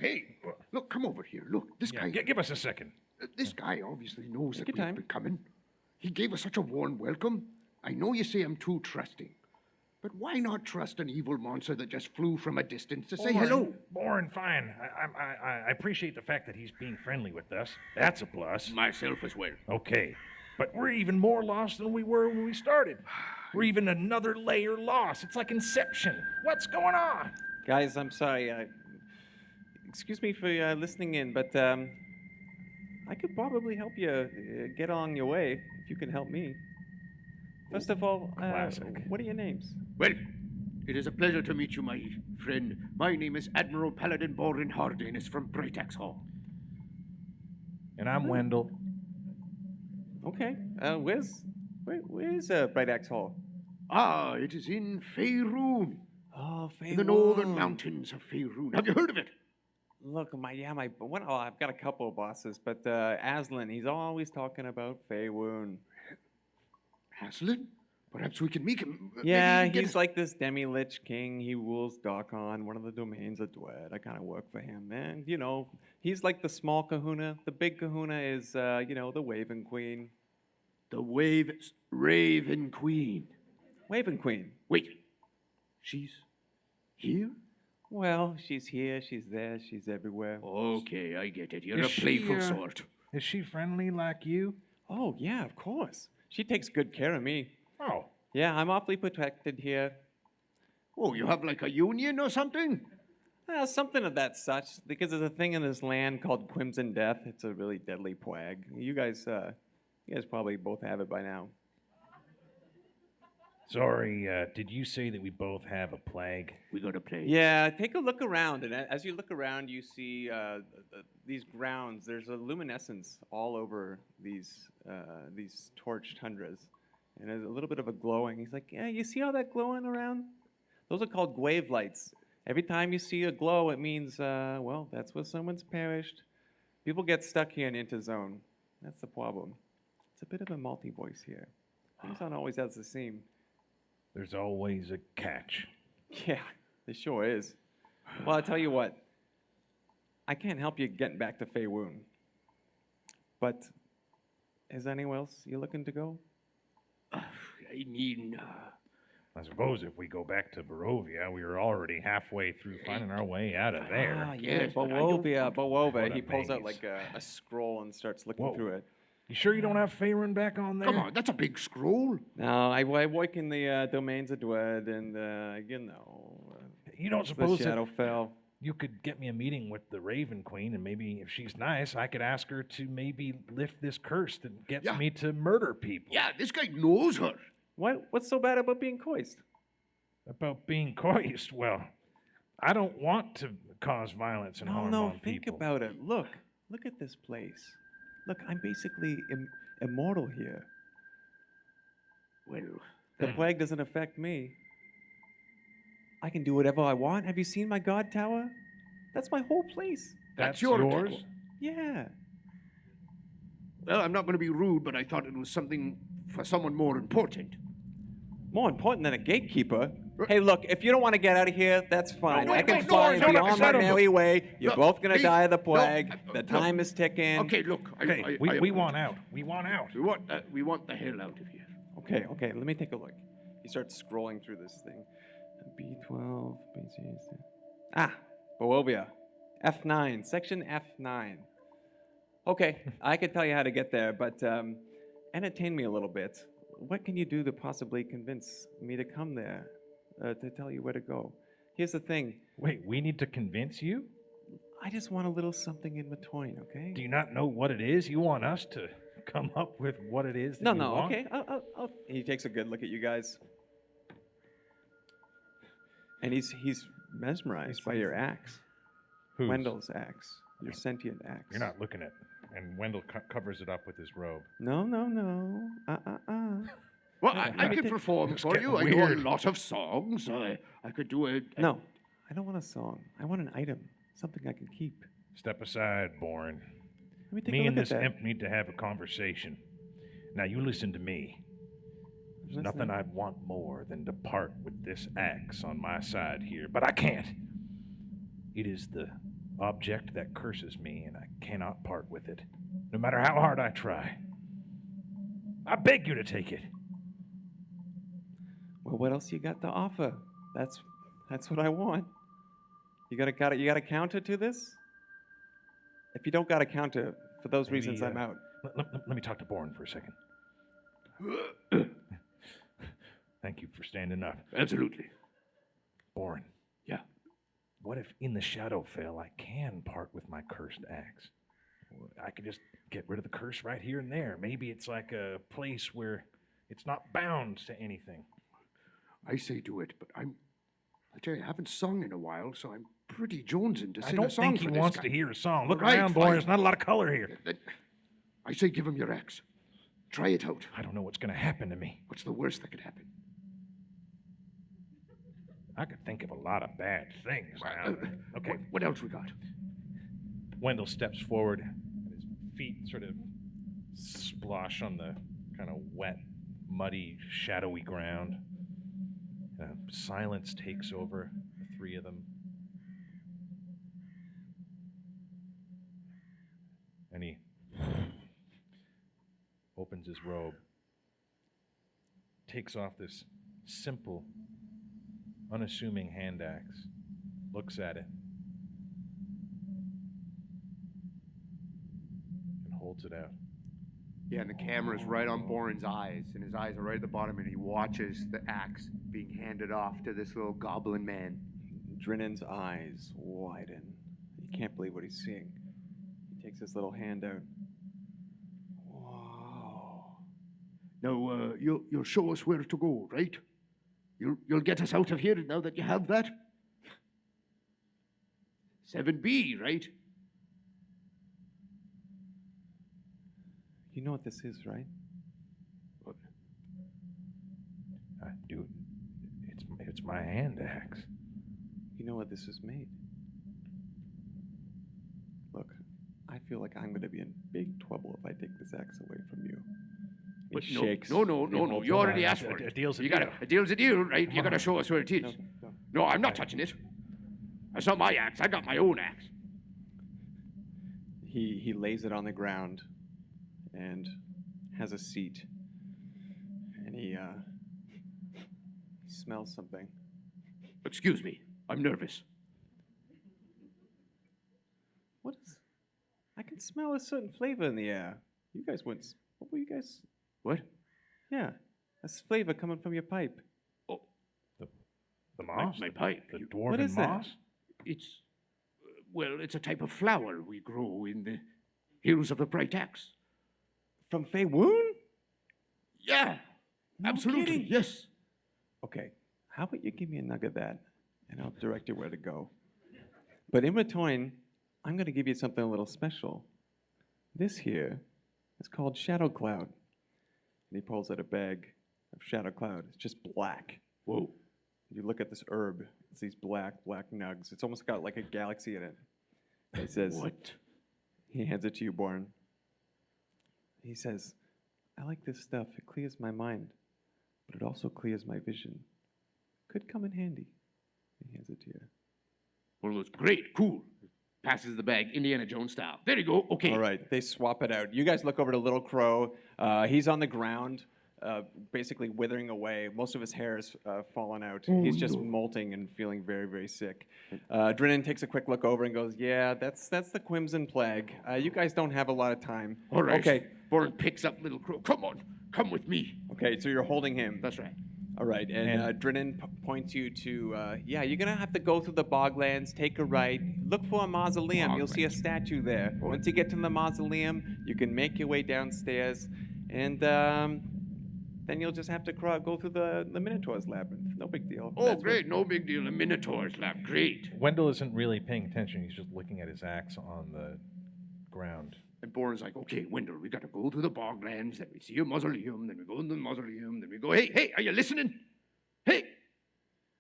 Hey, look, come over here. Look, this
Yeah,
guy.
give us a second.
This guy obviously knows that
your
we've
time.
been coming. He gave us such a warm welcome. I know you say I'm too trusting, but why not trust an evil monster that just flew from a distance to say
Boren,
hello?
Boren, fine. I appreciate the fact that he's being friendly with us. That's a plus.
Myself as well.
Okay. But we're even more lost than we were when we started. We're even another layer lost. It's like Inception. What's going on?
Guys, I'm sorry. excuse me for listening in, but I could probably help you get on your way if you can help me. First of all,
Classic.
what are your names?
Well, it is a pleasure to meet you, my friend. My name is Admiral Paladin Boren Hardanis from Bright Axe Hall.
And I'm Wendle.
Okay. Where's Bright Axe Hall?
Ah, it is in Faerun,
Oh,
in the northern mountains of Faerun. Have you heard of it?
Look, I've got a couple of bosses, but Aslan, he's always talking about Faerun.
Aslan? Perhaps we can make him.
Yeah,
maybe
he's like this demi-lich king. He rules Darkon, one of the domains of Dwed. I kind of work for him, and he's like the small kahuna. The big kahuna is, the Waven Queen.
the Raven Queen.
Waven Queen.
Wait, she's here?
Well, she's here, she's there, she's everywhere.
Okay, I get it. You're
Is
a
she,
playful sort.
Is she friendly like you?
Oh, yeah, of course. She takes good care of me.
Oh,
Yeah, I'm awfully protected here.
Oh, you have like a union or something?
Something of that such, because there's a thing in this land called Crimson Death. It's a really deadly plague. You guys probably both have it by now.
sorry. Did you say that we both have a plague?
We got a play.
Yeah, take a look around, and as you look around, you see these grounds. There's a luminescence all over these torched tundras, and there's a little bit of a glowing. He's like, yeah, you see all that glowing around? Those are called glaive lights. Every time you see a glow, it means, that's where someone's perished. People get stuck here in Interzone. That's the problem. It's a bit of a multi-voice here. Things aren't always as the same.
There's always a catch.
Yeah, there sure is. Well, I'll tell you what. I can't help you getting back to Faerun. But is anywhere else you looking to go?
I mean,
I suppose if we go back to Barovia, we were already halfway through finding our way out of there.
Yeah,
yes, but I don't-
Bowova.
What
He
a
pulls out
maze.
like a scroll and starts looking
Whoa.
through it.
You sure you don't have Faerun back on there?
come on, that's a big scroll.
No, I work in the domains of Dwed, and
You don't
the
suppose that
Shadowfell.
you could get me a meeting with the Raven Queen, and maybe if she's nice, I could ask her to maybe lift this curse that gets
Yeah.
me to murder people.
Yeah, this guy knows her.
What's so bad about being coist?
About being coist, well, I don't want to cause violence and harm on
Think
people.
about it. Look at this place. Look, I'm basically immortal here.
Well,
The plague doesn't affect me. I can do whatever I want. Have you seen my god tower? That's my whole place.
That's
your
yours?
tower.
Yeah.
well, I'm not going to be rude, but I thought it was something for someone more important.
More important than a gatekeeper. Hey, look, if you don't want to get out of here, that's fine.
No,
I can
no,
fly
no,
beyond my
settle.
merry way. You're
Look,
both going to
please,
die of the
no,
plague. The
look.
time is ticking.
Okay, look.
Okay, we want out. We want out.
We want the hell out of here.
Okay, let me take a look. He starts scrolling through this thing. B12, B6. Boovia. F9, section F9. Okay, I could tell you how to get there, but entertain me a little bit. What can you do to possibly convince me to come there, to tell you where to go? Here's the thing.
Wait, we need to convince you?
I just want a little something in between, okay?
Do you not know what it is? You want us to come up with what it is that you
No,
want?
okay. I'll. He takes a good look at you guys. And he's mesmerized by your axe.
Whose?
Wendell's axe. Your sentient axe.
You're not looking at. And Wendell covers it up with his robe.
No.
Well, I could perform
It's
for you.
getting
I know a
weird.
lot of songs. I could do a
No, I don't want a song. I want an item. Something I can keep.
Step aside, Boren.
Let me take
Me
a
and
look
this
at that.
imp need to have a conversation. Now, you listen to me. There's nothing I'd want more than to part with this axe on my side here, but I can't. It is the object that curses me, and I cannot part with it, no matter how hard I try. I beg you to take it.
Well, what else you got to offer? That's what I want. You got a counter to this? If you don't got a counter, for those
Maybe,
reasons, I'm out.
Let me talk to Boren for a second. Thank you for standing up.
Absolutely.
Boren,
Yeah.
what if in the Shadowfell I can part with my cursed axe? I could just get rid of the curse right here and there. Maybe it's like a place where it's not bound to anything.
I say do it, but I tell you, I haven't sung in a while, so I'm pretty jonesing to
I
sing
don't
a song
think he
for this
wants
guy.
to hear a song. Look
Right,
around, Boren.
fine.
There's not a lot of color here.
I say give him your axe. Try it out.
I don't know what's going to happen to me.
What's the worst that could happen?
I could think of a lot of bad things now. Okay.
What else we got?
Wendell steps forward, and his feet sort of splosh on the kind of wet, muddy, shadowy ground. Silence takes over the three of them. And he opens his robe, takes off this simple, unassuming hand axe, looks at it, and holds it out.
Yeah, and the camera's right on Boren's eyes, and his eyes are right at the bottom, and he watches the axe being handed off to this little goblin man.
Drinnan's eyes widen. He can't believe what he's seeing. He takes his little hand out. Wow.
Now, you'll show us where to go, right? You'll get us out of here now that you have that? 7B, right?
You know what this is, right?
What?
Dude, it's my hand axe.
You know what this is made? Look, I feel like I'm going to be in big trouble if I take this axe away from you. He
But
shakes.
No.
He holds
You
it
already
out.
asked for it.
A deal's a
You
deal.
gotta, a deal's a deal, right? You gotta show us where it is.
No.
No, I'm not touching it. That's not my axe. I got my own axe.
He lays it on the ground and has a seat. And he smells something.
Excuse me. I'm nervous.
What is? I can smell a certain flavor in the air. You guys went. What were you guys?
What?
Yeah, that's flavor coming from your pipe.
The moss?
My pipe.
The
You-
dwarven
What is that?
moss?
It's, well, it's a type of flower we grow in the hills of the Bright Axe.
From Fey Woon?
Yeah, absolutely.
kidding.
Yes.
Okay, how about you give me a nug of that, and I'll direct you where to go. But in return, I'm going to give you something a little special. This here is called Shadow Cloud. And he pulls out a bag of Shadow Cloud. It's just black.
Whoa.
You look at this herb, it's these black nugs. It's almost got like a galaxy in it. He says,
What?
he hands it to you, Boren. He says, I like this stuff. It clears my mind, but it also clears my vision. Could come in handy. He hands it to you.
Well, it's great. Cool. Passes the bag, Indiana Jones style. There you go. Okay.
All right, they swap it out. You guys look over to Little Crow. He's on the ground, basically withering away. Most of his hair is fallen out. He's just molting and feeling very, very sick. Drinnan takes a quick look over and goes, yeah, that's the Quimson plague. You guys don't have a lot of time.
All right.
Okay,
Boren picks up Little Crow. Come on. Come with me.
okay, so you're holding him.
That's right.
All right, and Drinnan points you to, yeah, you're going to have to go through the boglands, take a right, look for a mausoleum. You'll see a statue there. Once you get to the mausoleum, you can make your way downstairs, and then you'll just have to go through the Minotaur's labyrinth. No big deal.
Oh,
That's what-
great. No big deal. The Minotaur's lab. Great.
Wendell isn't really paying attention. He's just looking at his axe on the ground.
And Boren's like, okay, Wendell, we got to go to the boglands, then we see a mausoleum, then we go into the mausoleum, then we go, hey, are you listening? Hey!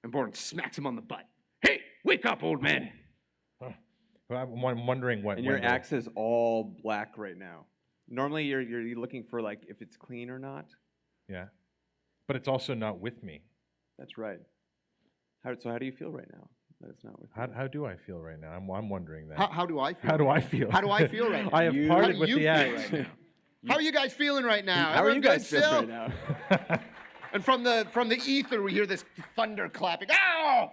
And Boren smacks him on the butt. Hey, wake up, old man.
Well, I'm wondering what.
And your
Wendell-
axe is all black right now. Normally, you're looking for, like, if it's clean or not.
Yeah. But it's also not with me.
That's right. So how do you feel right now that it's not with you?
How do I feel right now? I'm wondering that.
How do I feel?
How do I feel?
How do I feel right now?
I have
You-
How
parted
do
with
you
the
feel
axe.
right now? How are you guys feeling right now?
How are you
Everyone
guys
good
feeling
still?
right now?
And from the ether, we hear this thunder clapping. Ow!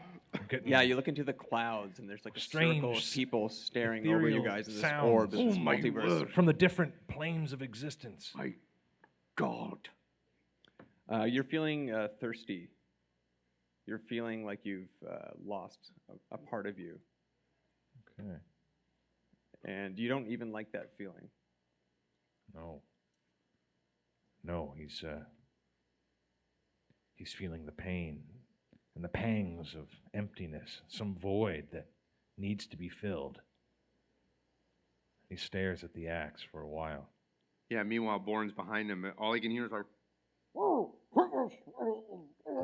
Yeah, you look into the clouds, and there's like a
Strange,
circle of people staring over you
ethereal
guys in this
sounds.
orb, in this
Oh, my
multiverse.
word.
From the different planes of existence.
My God.
You're feeling thirsty. You're feeling like you've lost a part of you.
Okay.
And you don't even like that feeling.
No. No, he's feeling the pain and the pangs of emptiness, some void that needs to be filled. He stares at the axe for a while.
Yeah, meanwhile, Boren's behind him. All he can hear is like,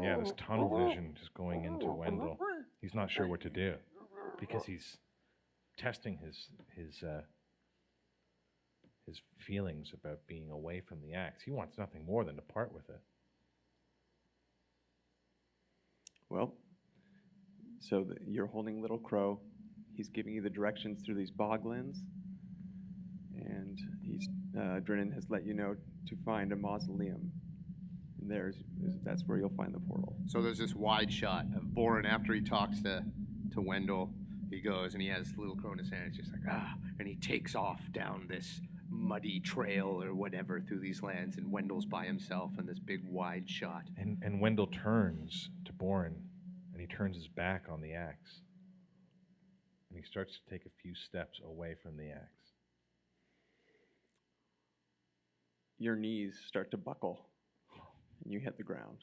Yeah, this tunnel vision is going into Wendell. He's not sure what to do because he's testing his feelings about being away from the axe. He wants nothing more than to part with it.
Well, so you're holding Little Crow. He's giving you the directions through these boglands. And Drennan has let you know to find a mausoleum. And that's where you'll find the portal.
so there's this wide shot of Boren after he talks to Wendell. He goes and he has Little Crow in his hand. It's just like, and he takes off down this muddy trail or whatever through these lands, and Wendell's by himself in this big wide shot.
And Wendell turns to Boren, and he turns his back on the axe. And he starts to take a few steps away from the axe.
Your knees start to buckle, and you hit the ground.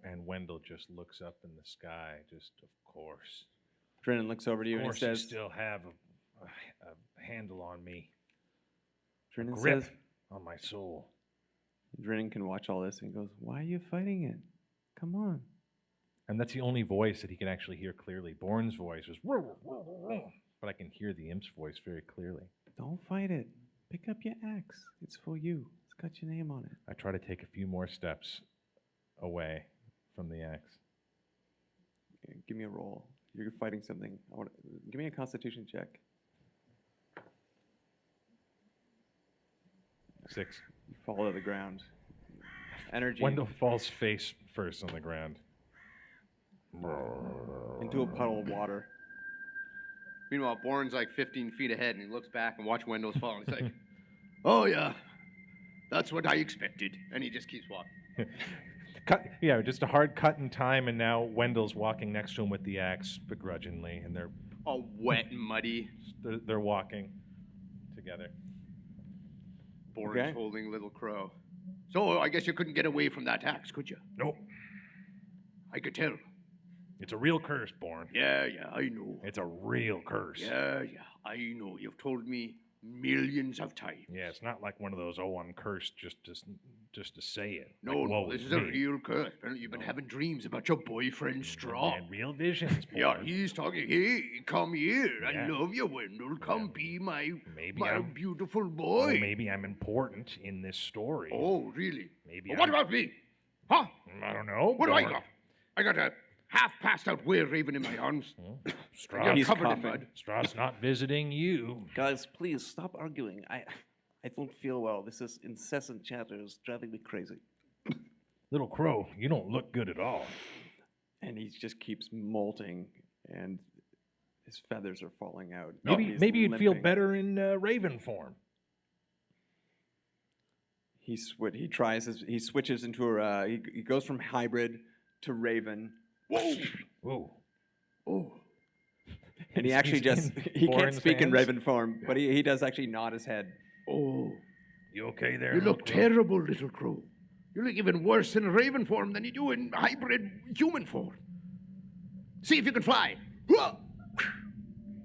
And Wendell just looks up in the sky, just, of course.
Drennan looks over to you
Of
and he
course you
says,
still have a handle on me.
Drennan
Grip
says,
on my soul.
Drennan can watch all this and goes, why are you fighting it? Come on.
And that's the only voice that he can actually hear clearly. Boren's voice was, but I can hear the imp's voice very clearly.
Don't fight it. Pick up your axe. It's for you. It's got your name on it.
I try to take a few more steps away from the axe.
Give me a roll. You're fighting something. Give me a Constitution check.
6.
You fall to the ground. Energy
Wendell falls face first on the ground.
into a puddle of water.
Meanwhile, Boren's like 15 feet ahead, and he looks back and watch Wendell's fall. And he's like, "Oh yeah, that's what I expected," and he just keeps walking.
Just a hard cut in time, and now Wendell's walking next to him with the axe begrudgingly, and they're
All wet and muddy.
walking together.
Boren's holding Little Crow. So I guess you couldn't get away from that axe, could you?
Nope.
I could tell.
It's a real curse, Boren.
Yeah, I know.
It's a real curse.
Yeah, I know. You've told me millions of times.
Yeah, it's not like one of those, I'm cursed just to say it.
No,
like, woe
this
is
is a
me.
real curse. Apparently you've been having dreams about your boyfriend Straw.
And real visions, Boren.
Yeah, he's talking, hey, come here.
Yeah.
I love you, Wendell. Come be my
Maybe I'm-
beautiful
Oh,
boy.
maybe I'm important in this story.
Oh, really?
Maybe
Well, what
I'm-
about me? Huh?
I don't know.
What do I
Boren.
got? I got a half-passed out were-raven in my arms.
Straw,
He's
covered in
coughing.
mud.
Straw's not visiting you.
Guys, please stop arguing. I don't feel well. This is incessant chatter is driving me crazy.
Little Crow, you don't look good at all.
And he just keeps molting, and his feathers are falling out.
Maybe
He's
you'd feel
limping.
better in raven form.
He switches into a. He goes from hybrid to raven,
Whoa.
Oh,
and he
He's
actually just
in
he can't
Boren's
speak in
hands?
raven form, but he does actually nod his head.
oh.
You okay there?
You
Little
look
Crow?
terrible, Little Crow. You look even worse in raven form than you do in hybrid human form. See if you can fly. Whoa!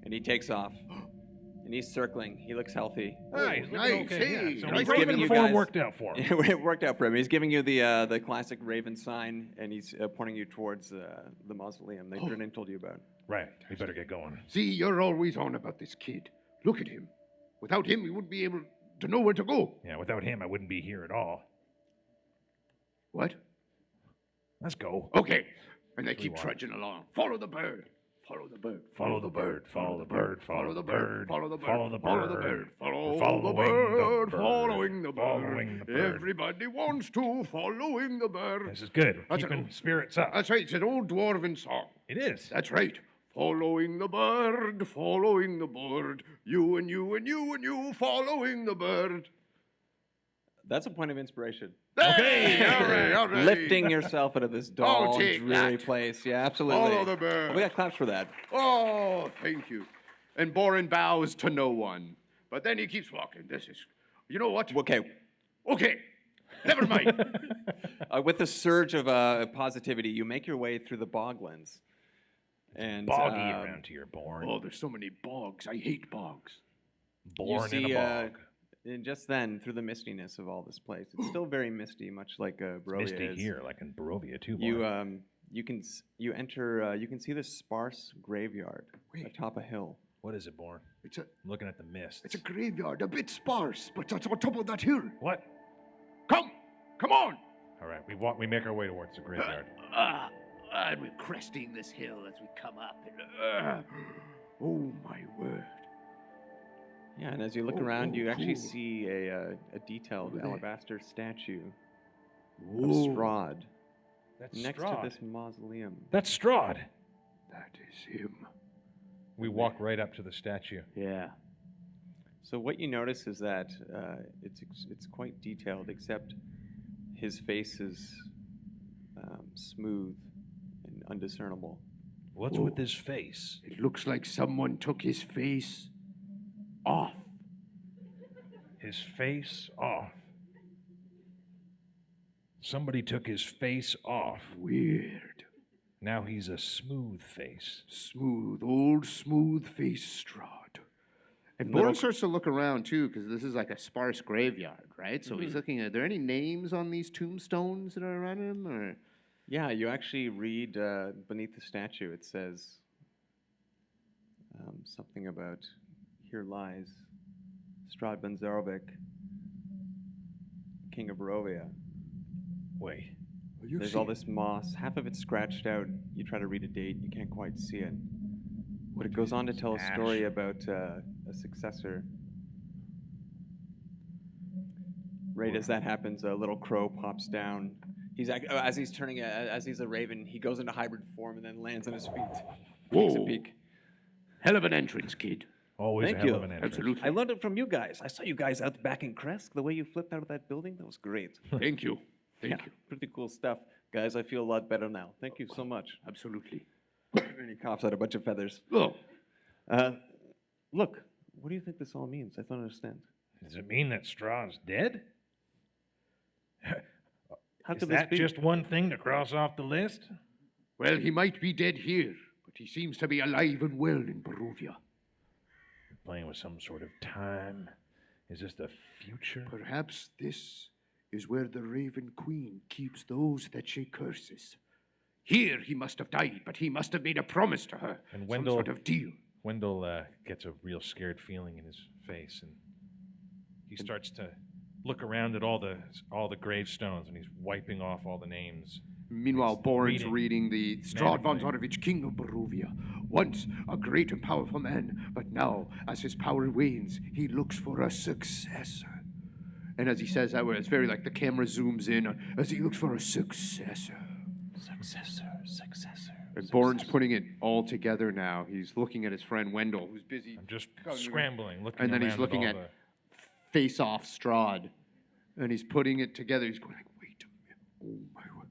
And he takes off, and he's circling. He looks healthy.
Nice. looking
Nice,
Okay.
hey,
Yeah. So
nice
raven
giving you
form
guys-
worked out for him.
It worked out for him. He's giving you the classic raven sign, and he's pointing you towards the mausoleum that Drennan told you about.
Right. We better get going.
See, you're always on about this kid. Look at him. Without him, we wouldn't be able to know where to go.
Yeah, without him, I wouldn't be here at all.
What?
Let's go.
Okay. And they keep
want.
trudging along. Follow the bird. Follow the bird.
Follow the bird. Follow the bird.
Follow the bird. Follow the bird.
Follow the
Follow the
bird.
bird. Follow
Following
the
the
bird.
bird.
Following the
Following the
bird.
bird.
Everybody wants to. Following the bird.
This is good.
That's
Keeping
it.
spirits up.
That's right. It's an old dwarven song.
It is.
That's right. Following the bird. Following the bird. You and you and you and you. Following the bird.
That's a point of inspiration.
Hey, all right.
Lifting yourself out of this dull,
take
dreary
that.
place. Yeah, absolutely.
Follow the bird.
Oh, we got claps for that.
Oh, thank you. And Boren bows to no one. But then he keeps walking. You know what?
Okay.
Okay. Never mind.
With a surge of positivity, you make your way through the boglands. And
Boggy around here, Boren.
Oh, there's so many bogs. I hate bogs.
Boren
you see,
in a bog.
and just then, through the mistiness of all this place, it's still very misty, much like Barovia
Misty
is.
here, like in Barovia too, Boren.
You can see this sparse graveyard atop a hill.
What is it, Boren?
It's a
I'm looking at the mist.
it's a graveyard, a bit sparse, but it's on top of that hill.
What?
Come on.
All right, we make our way towards the graveyard.
And we're cresting this hill as we come up. Oh my word!
Yeah, and as you look
Oh,
around, you actually
cool.
see a detailed
Over there.
alabaster statue of
Whoa,
Strahd
That's
next
Strahd.
to this mausoleum.
That's Strahd.
that is him.
We walk right up to the statue.
Yeah. So what you notice is that it's quite detailed, except his face is smooth and undiscernible.
What's with his face?
It looks like someone took his face off.
His face off. Somebody took his face off.
Weird.
Now he's a smooth face.
Old smooth face Strahd.
And Boren starts to look around too, because this is like a sparse graveyard, right? So he's looking at. Are there any names on these tombstones that are around him, or?
Yeah, you actually read beneath the statue. It says something about here lies Strahd Benzarovic, King of Barovia.
Wait.
There's all this moss. Half of it's scratched out. You try to read a date, you can't quite see it. But it goes on to tell a story about a successor. Right as that happens, a little crow pops down. As he's a raven, he goes into hybrid form and then lands on his feet. Takes a
Whoa.
peek.
Hell of an entrance, kid.
Always
Thank
a hell
you.
of an entrance.
Absolutely.
I learned it from you guys. I saw you guys out back in Kresk. The way you flipped out of that building, that was great.
Thank you. Thank you.
Pretty cool stuff. Guys, I feel a lot better now. Thank you so much.
Absolutely.
And he coughs out a bunch of feathers.
Oh,
Look, what do you think this all means? I don't understand.
Does it mean that Strahd's dead?
How
Is
could this
that
be?
just one thing to cross off the list?
well, he might be dead here, but he seems to be alive and well in Barovia.
Playing with some sort of time? Is this the future?
Perhaps this is where the Raven Queen keeps those that she curses. Here he must have died, but he must have made a promise to her.
And
some
Wendle-
sort of deal.
Wendle gets a real scared feeling in his face, and he starts to look around at all the gravestones, and he's wiping off all the names.
Meanwhile, Boren's reading the
Strahd von
Manfred.
Zarovich, king of Barovia, once a great and powerful man, but now, as his power wanes, he looks for a successor.
And as he says that, where it's very like the camera zooms in on,
As he looks for a successor.
and Boren's putting it all together now. He's looking at his friend Wendle, who's busy,
I'm just scrambling, looking
and then
around
he's looking
all
at
the-
face off Strahd, and he's putting it together. He's going like,
Wait a minute. Oh my word.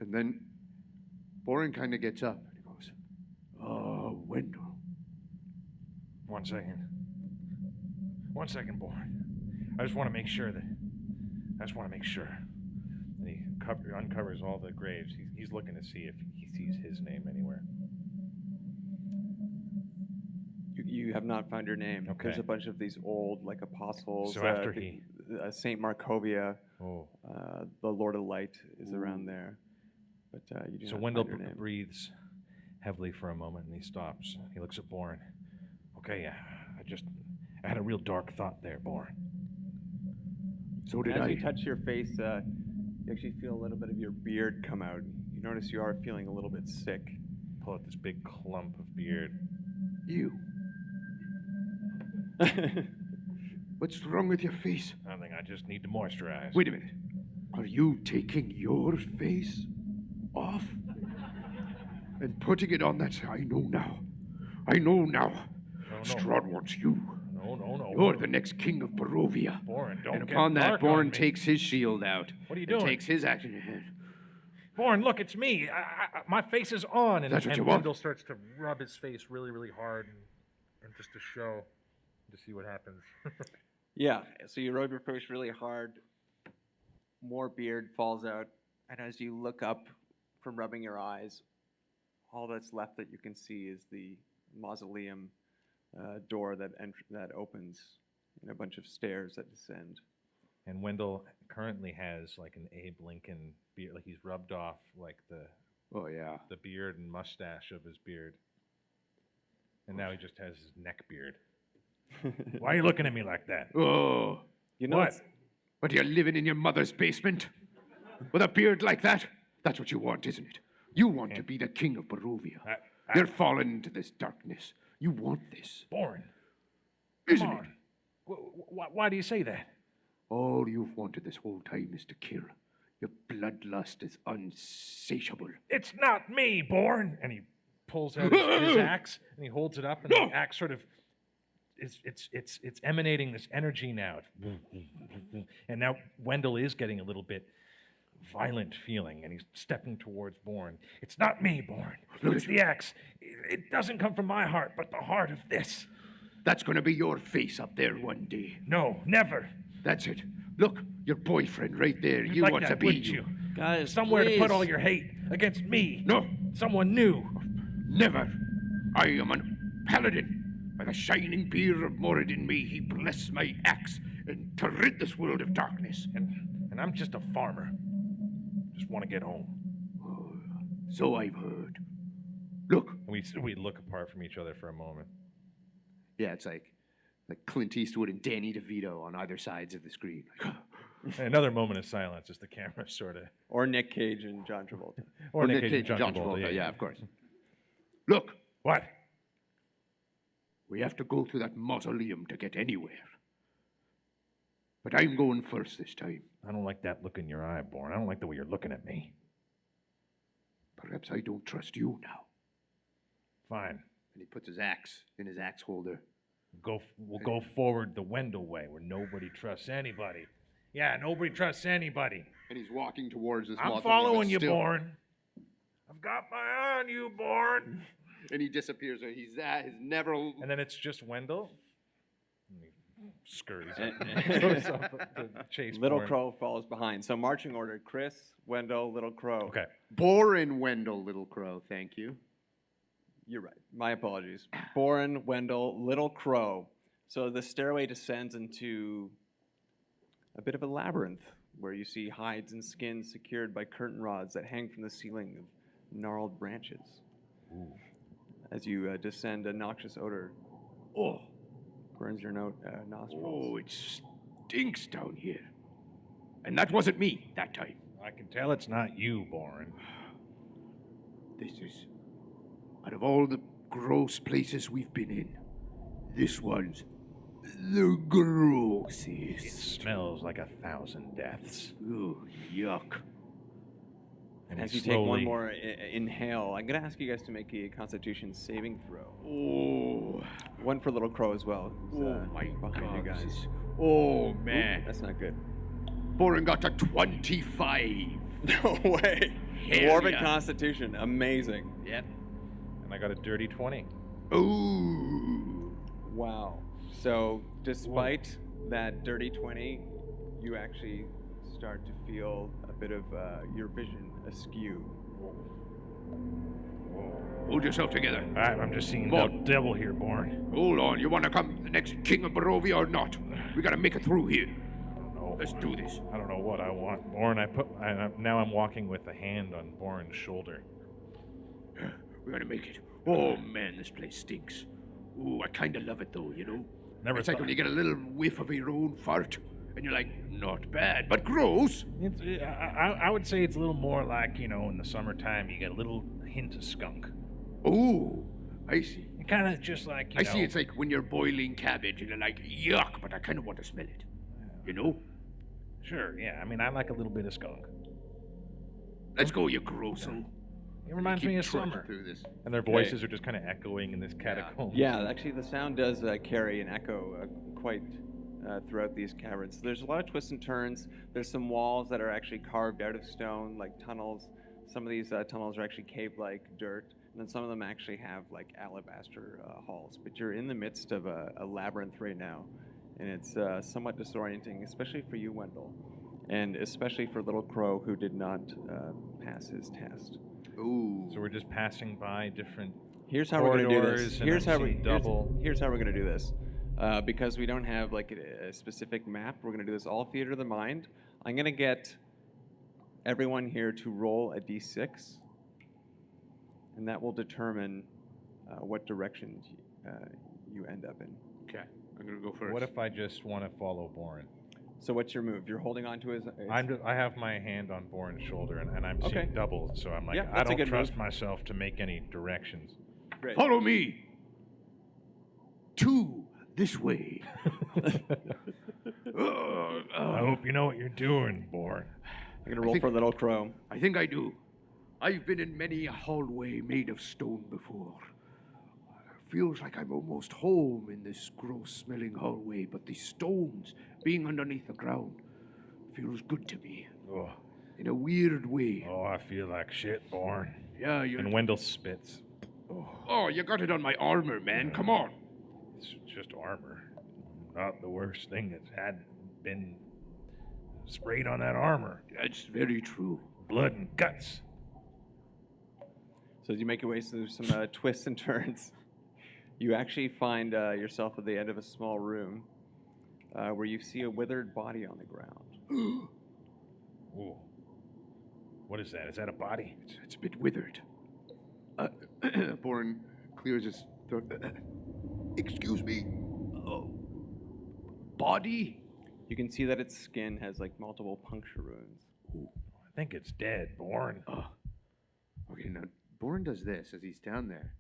and then Boren kind of gets up and he goes,
Wendle.
1 second. 1 second, Boren. I just want to make sure. And he uncovers all the graves. He's looking to see if he sees his name anywhere.
You have not found your name.
Okay.
There's a bunch of these old, like, apostles.
So after
Saint Markovia,
Oh.
the Lord of Light is around there. But you do
So
not
Wendle
find your name.
breathes heavily for a moment, and he stops. He looks at Boren. Okay, I had a real dark thought there, Boren.
So did
As
I.
you touch your face, you actually feel a little bit of your beard come out. You notice you are feeling a little bit sick.
Pull out this big clump of beard.
You. What's wrong with your face?
Nothing, I just need to moisturize.
Wait a minute. Are you taking your face off and putting it on that? I know now.
No.
Strahd wants you.
No, No.
You're the next king of Barovia.
Boren, don't
And
get
upon that,
dark on
Boren
me.
takes his shield out.
What are you
and
doing?
Takes his action ahead.
Boren, look, it's me. My face is on. And,
That's what
and
you want?
Wendle starts to rub his face really, really hard and just to show, to see what happens.
Yeah, so you rub your face really hard, more beard falls out, and as you look up from rubbing your eyes, all that's left that you can see is the mausoleum door that opens and a bunch of stairs that descend.
And Wendle currently has like an Abe Lincoln beard, like he's rubbed off like
Oh, yeah.
the beard and mustache of his beard. And now he just has his neck beard. Why are you looking at me like that?
Oh,
You know,
What?
it's-
but you're living in your mother's basement? With a beard like that? That's what you want, isn't it? You want to be the king of Barovia. You're falling into this darkness. You want this,
Boren,
isn't
come
it?
on. Why do you say that?
All you've wanted this whole time is to kill. Your bloodlust is unsatiable.
It's not me, Boren. And he pulls out his axe and he holds it up, and the axe sort of it's emanating this energy now. And now Wendle is getting a little bit violent feeling, and he's stepping towards Boren. It's not me, Boren. It's the axe. It doesn't come from my heart, but the heart of this.
That's going to be your face up there one day.
No, never.
That's it. Look, your boyfriend right there.
You'd
You
like
want
that,
to be
wouldn't
you.
you?
Guys,
Somewhere to put
please.
all your hate against me.
No,
Someone new.
never. I am an paladin. By the shining beer of Morid in me, he bless my axe, and to rid this world of darkness.
And I'm just a farmer. Just want to get home.
Oh, so I've heard. Look,
And we look apart from each other for a moment.
Yeah, it's like Clint Eastwood and Danny DeVito on either sides of the screen.
And another moment of silence as the camera sort of...
Or Nick Cage and John Travolta.
Or Nick
Cage,
Cage and John
John
Travolta.
Travolta, yeah, of course.
look.
What?
We have to go through that mausoleum to get anywhere. But I'm going first this time.
I don't like that look in your eye, Boren. I don't like the way you're looking at me.
Perhaps I don't trust you now.
Fine.
And he puts his axe in his axe holder.
We'll go forward the Wendle way, where nobody trusts anybody. Yeah, nobody trusts anybody.
And he's walking towards this
I'm
mausoleum,
following
but
you,
still-
Boren. I've got my eye on you, Boren.
And he disappears. He's never.
And then it's just Wendle. And he scurries
Eh,
up, goes up to chase
Little
Boren.
Crow falls behind. So marching order: Kris, Wendle, Little Crow.
Okay.
Boren Wendell, Little Crow. Thank you.
You're right. My apologies. Boren, Wendle, Little Crow. So the stairway descends into a bit of a labyrinth where you see hides and skins secured by curtain rods that hang from the ceiling of gnarled branches. As you descend, a noxious odor burns your nostrils.
Oh, it stinks down here. And that wasn't me that time.
I can tell it's not you, Boren.
This is, out of all the gross places we've been in, this one's the
It
grossest.
smells like 1,000 deaths.
Oh, yuck.
And
As
he
you take one
slowly-
more inhale, I'm going to ask you guys to make a Constitution saving throw.
Oh,
One for Little Crow as well. who's,
my
behind
God.
you guys.
this is- Oh,
Ooh,
man.
that's not good.
Boren got to 25.
No way.
Hell
Dwarven
yeah.
Constitution, amazing.
Yep.
And I got a dirty 20.
Ooh.
Wow. So, despite that dirty 20, you actually start to feel a bit of your vision askew.
Hold yourself together.
I'm just seeing
Come
the
on.
devil here, Boren.
Hold on. You want to come the next king of Barovia or not? We got to make it through here.
I don't know.
Let's do this.
I don't know what I want. Boren, now I'm walking with a hand on Boren's shoulder.
We got to make it. Oh, man, this place stinks. Ooh, I kind of love it, though, you know?
Never
It's like
thought-
when you get a little whiff of your own fart, and you're like, not bad, but gross.
I would say it's a little more like, in the summertime, you get a little hint of skunk.
Ooh, I see.
Kind of just like,
I see it's like when you're boiling cabbage, and you're like, yuck, but I kind of want to smell it. You know?
Sure, yeah. I mean, I like a little bit of skunk.
Let's go, you grosso.
It reminds me of summer.
Through this.
And their voices are just kind of echoing in this catacomb.
Yeah, actually, the sound does carry an echo quite throughout these caverns. There's a lot of twists and turns. There's some walls that are actually carved out of stone, like tunnels. Some of these tunnels are actually cave-like dirt, and then some of them actually have like alabaster halls. But you're in the midst of a labyrinth right now, and it's somewhat disorienting, especially for you, Wendle, and especially for Little Crow, who did not pass his test.
Ooh.
So we're just passing by different
Here's how we're going to do
corridors,
this.
and
Here's
I'm
how
seeing double.
Here's how we're going to do this. Because we don't have like a specific map, we're going to do this all theater of the mind. I'm going to get everyone here to roll a d6, and that will determine what direction you end up in.
Okay, I'm gonna go first.
What if I just want to follow Boren?
So what's your move? You're holding on to his...
I have my hand on Boren's shoulder, and I'm
Okay.
seeing double, so I'm like,
Yeah,
I
that's a
don't
good
trust
move.
myself to make any directions.
Great.
Follow me. 2 this way.
I hope you know what you're doing, Boren.
I'm going to roll for Little Crow.
I think I do. I've been in many a hallway made of stone before. Feels like I'm almost home in this gross-smelling hallway, but the stones being underneath the ground feels good to me
Oh,
in a weird way.
I feel like shit, Boren.
Yeah, you.
And Wendell spits.
Oh, you got it on my armor, man. Come on.
It's just armor. Not the worst thing that's had been sprayed on that armor.
That's very true.
Blood and guts.
So as you make your way through some twists and turns, you actually find yourself at the end of a small room where you see a withered body on the ground.
Ooh. What is that? Is that a body?
It's a bit withered.
Boren clears his throat.
Excuse me. Body?
You can see that its skin has like multiple puncture wounds.
I think it's dead, Boren.
Okay, now Boren does this as he's down there.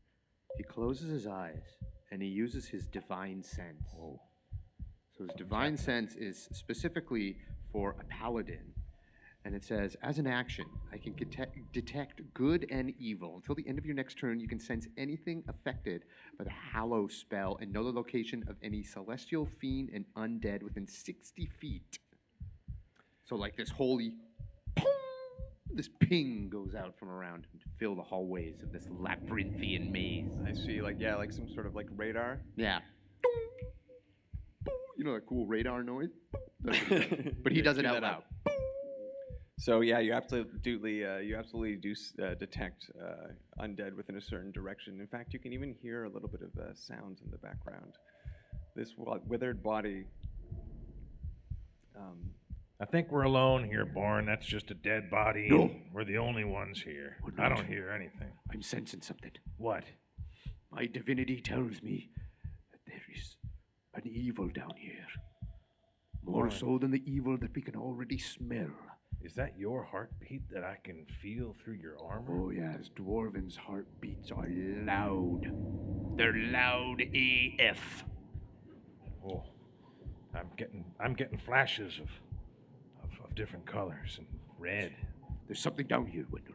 He closes his eyes and he uses his divine sense.
Whoa.
So his divine sense is specifically for a paladin. And it says, as an action, I can detect good and evil. Until the end of your next turn, you can sense anything affected by the Hallow spell and know the location of any celestial, fiend, and undead within 60 feet. So like this holy, this ping goes out from around to fill the hallways of this labyrinthian maze.
I see, like some sort of like radar.
Yeah. You know that cool radar noise? But he does it
Cue
out
that
loud.
up. So yeah, you absolutely do detect undead within a certain direction. In fact, you can even hear a little bit of sounds in the background. This withered body.
I think we're alone here, Boren. That's just a dead body.
No.
And we're the only ones here.
We're
I
not.
don't hear anything.
I'm sensing something.
What?
My divinity tells me that there is an evil down here. More so than the evil that we can already smell.
Is that your heartbeat that I can feel through your armor?
Oh yes, Dwarven's heartbeats are loud. They're loud AF.
Oh, I'm getting flashes of different colors and red.
There's something down here, Wendle.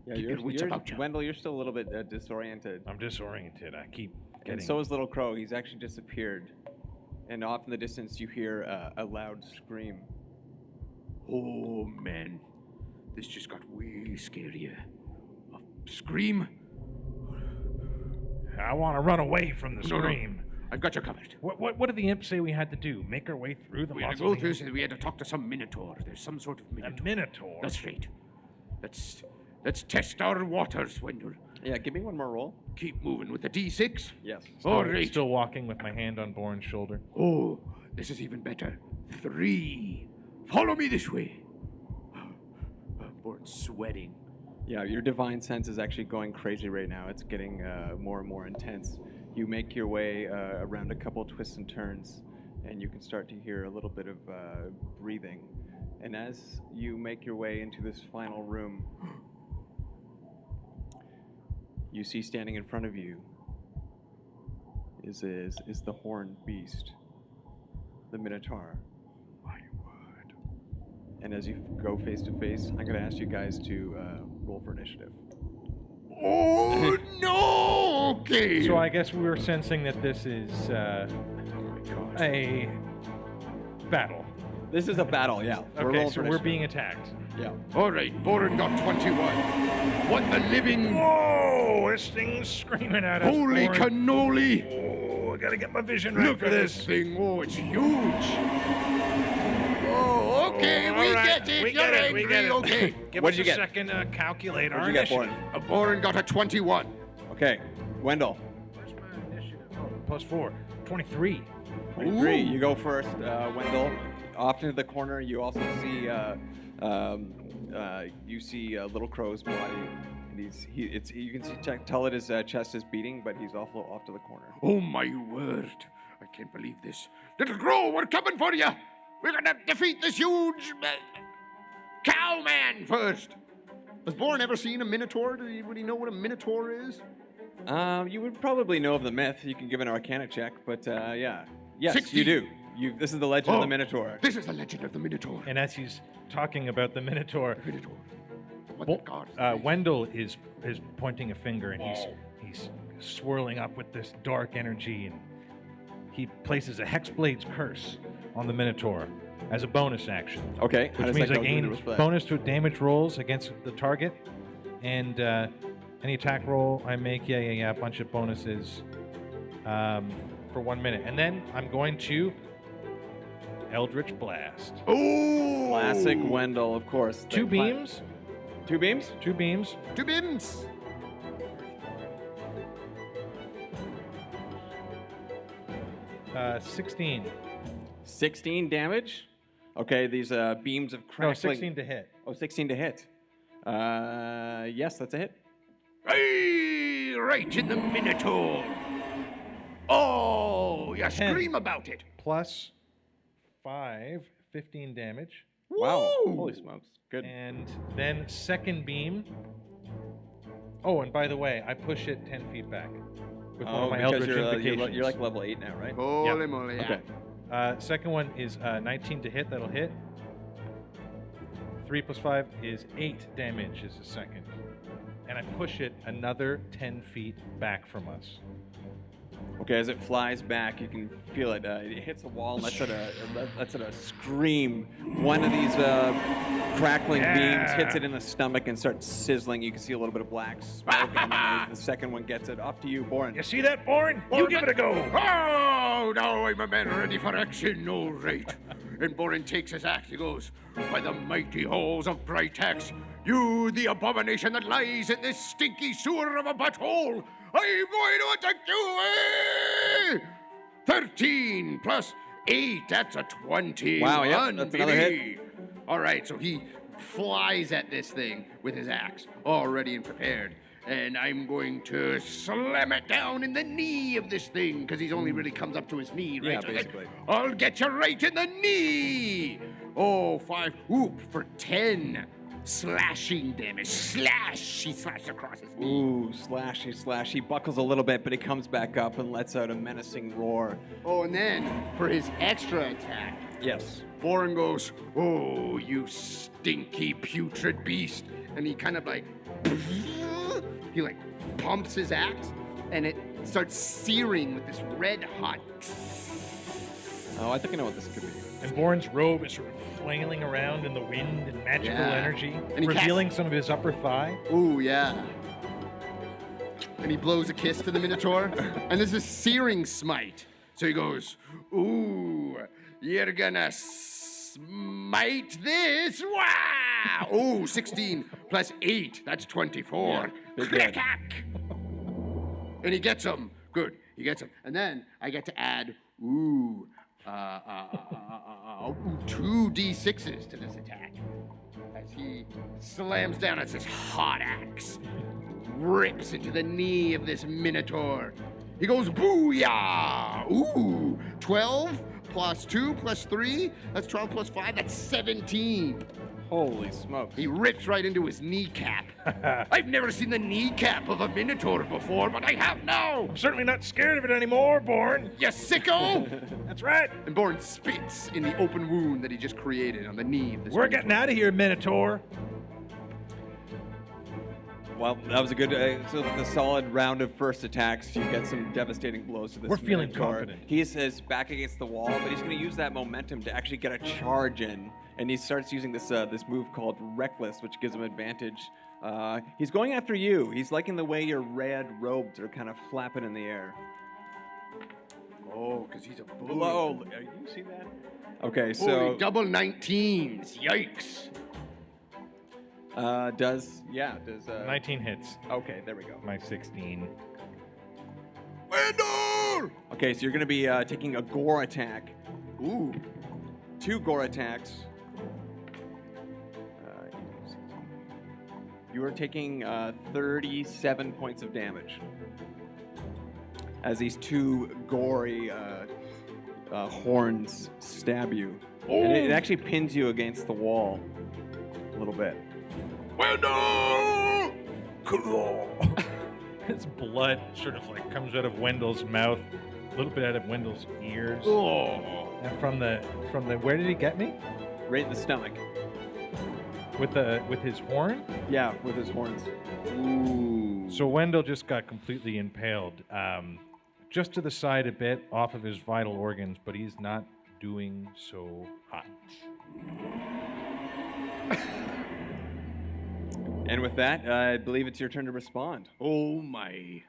Yeah,
Keep your wits about you.
Wendell, you're still a little bit disoriented.
I'm disoriented. I keep getting.
And so is Little Crow. He's actually disappeared. And off in the distance, you hear a loud scream.
Oh man, this just got way scarier. A scream?
I want to run away from the
No, no.
scream.
I've got you covered.
What did the imp say we had to do? Make our way through the
We had to
mausoleum?
go through this. We had to talk to some minotaur. There's some sort of
A
minotaur.
minotaur.
That's right. Let's test our waters, Wendle.
Yeah, give me one more roll.
Keep moving with the D6.
Yes.
All right.
Still walking with my hand on Boren's shoulder.
Oh, this is even better. 3. Follow me this way. Boren's sweating.
Yeah, your divine sense is actually going crazy right now. It's getting more and more intense. You make your way around a couple twists and turns, and you can start to hear a little bit of breathing. And as you make your way into this final room, you see standing in front of you is the horned beast, the Minotaur.
My word.
And as you go face to face, I'm going to ask you guys to roll for initiative.
Oh, no! Okay.
So I guess we were sensing that this is a battle.
This is a battle, yeah.
Okay, so we're being attacked.
Yeah.
All right, Boren got 21. What the living...
Whoa! This thing's screaming at us.
Holy
Boren.
cannoli!
Oh, I gotta get my vision right
Look
for
at
this.
this thing. Oh, it's huge. Oh, okay,
All
we
right,
get it.
we
You're
get it,
angry,
we get it.
okay.
Give
What'd
us
you
a
get?
second to calculate our
What'd you get,
initiative.
Boren?
Boren got a 21.
Okay, Wendell.
Where's my initiative? Oh, plus 4. 23.
23.
Ooh.
You go first, Wendell. Off into the corner, you also see Little Crow's body. And you can tell that his chest is beating, but he's off to the corner.
Oh, my word. I can't believe this. Little Crow, we're coming for you. We're going to defeat this huge cow man first.
Has Boren ever seen a minotaur? Would he know what a minotaur is?
You would probably know of the myth. You can give an Arcana check, but yeah. Yes,
60.
you do. This is the legend of
Oh.
the Minotaur.
This is the legend of the Minotaur.
And as he's talking about the Minotaur,
Minotaur. What the gods?
Wendell is pointing a finger and he's swirling up with this dark energy, and he places a Hexblade's Curse on the Minotaur as a bonus action.
Okay. how
Which
does
means
that
I
go?
gain
Do it with
bonus to damage rolls against the target, and any attack roll I make, a bunch of bonuses for 1 minute. And then I'm going to Eldritch Blast.
Oh!
Classic Wendell, of course.
Two beams.
2 beams?
2 beams.
2 bims.
Uh, 16.
16 damage. Okay, these beams of
No,
crackling.
16 to hit.
Oh, 16 to hit. Yes, that's a hit.
Hey, right in the Minotaur. Oh, you
10.
scream about it.
Plus 5, 15 damage.
Wow.
Woo!
Holy smokes. Good.
And then second beam. Oh, and by the way, I push it 10 feet back with one of my
because
Eldritch
you're
Invocations.
you're like level 8 now, right?
Holy moly. Yeah.
Okay.
Second one is 19 to hit. That'll hit. 3 plus 5 is 8 damage is the second. And I push it another 10 feet back from us.
Okay, as it flies back, you can feel it. It hits the wall and lets out a scream. One of these crackling beams hits it in the stomach and starts sizzling. You can see a little bit of black smoke, and then the second one gets it. Off to you, Boren.
You see that, Boren? You give it a go.
Oh, now I'm a man ready for action, all right. And Boren takes his axe. He goes, by the mighty halls of Brightex, you, the abomination that lies in this stinky sewer of a butthole, I'm going to attack you! 13 plus 8, that's a 20.
Wow, yep, that's another hit.
All right, so he flies at this thing with his axe, all ready and prepared.
And I'm going to slam it down in the knee of this thing, because he's only really comes up to his knee, right?
Yeah,
So
basically.
I'll get you right in the knee! Oh, 5, oop, for 10 slashing damage. Slash! He slashed across his knee.
Ooh, slash. He buckles a little bit, but he comes back up and lets out a menacing roar.
Oh, and then for his extra attack,
Yes.
Boren goes,
Oh, you stinky, putrid beast.
and he kind of like, he like pumps his axe, and it starts searing with this red hot.
Oh, I think I know what this could be.
And Boren's robe is sort of flailing around in the wind and magical
Yeah.
energy,
And he
revealing some of his upper thigh.
Ooh, yeah. And he blows a kiss to the Minotaur, and there's a searing smite.
So he goes, ooh, you're gonna smite this? Wow! Ooh, 16 plus 8, that's 24.
Yeah, big hit.
Crack!
And he gets him. Good. He gets him. And then I get to add, ooh, 2 D6s to this attack. As he slams down as his hot axe rips into the knee of this Minotaur. He goes, booyah! Ooh, 12 plus 2 plus 3, that's 12 plus 5, that's 17.
Holy smokes.
He rips right into his kneecap.
I've never seen the kneecap of a minotaur before, but I have now!
I'm certainly not scared of it anymore, Boren.
You sicko!
That's right.
And Boren spits in the open wound that he just created on the knee of this
We're
Minotaur.
getting out of here, Minotaur.
Well, that was a good, so the solid round of first attacks. You get some devastating blows to this.
We're feeling
Minotaur.
confident.
He's back against the wall, but he's going to use that momentum to actually get a charge in, and he starts using this this move called Reckless, which gives him advantage. He's going after you. He's liking the way your red robes are kind of flapping in the air.
Oh, because he's a bully.
Below, you see that? Okay, so
Holy double 19s. Yikes.
does
19 hits.
Okay, there we go.
My 16.
Wendle!
Okay, so you're going to be taking a gore attack.
Ooh.
2 gore attacks. You are taking 37 points of damage as these 2 gory horns stab you. And it actually pins you against the wall a little bit.
Wendle!
His blood sort of like comes out of Wendell's mouth, a little bit out of Wendell's ears.
Oh.
And from the where did he get me?
Right in the stomach.
With his horn?
Yeah, with his horns.
Ooh.
So Wendell just got completely impaled, just to the side a bit, off of his vital organs, but he's not doing so hot.
And with that, I believe it's your turn to respond.
Oh my.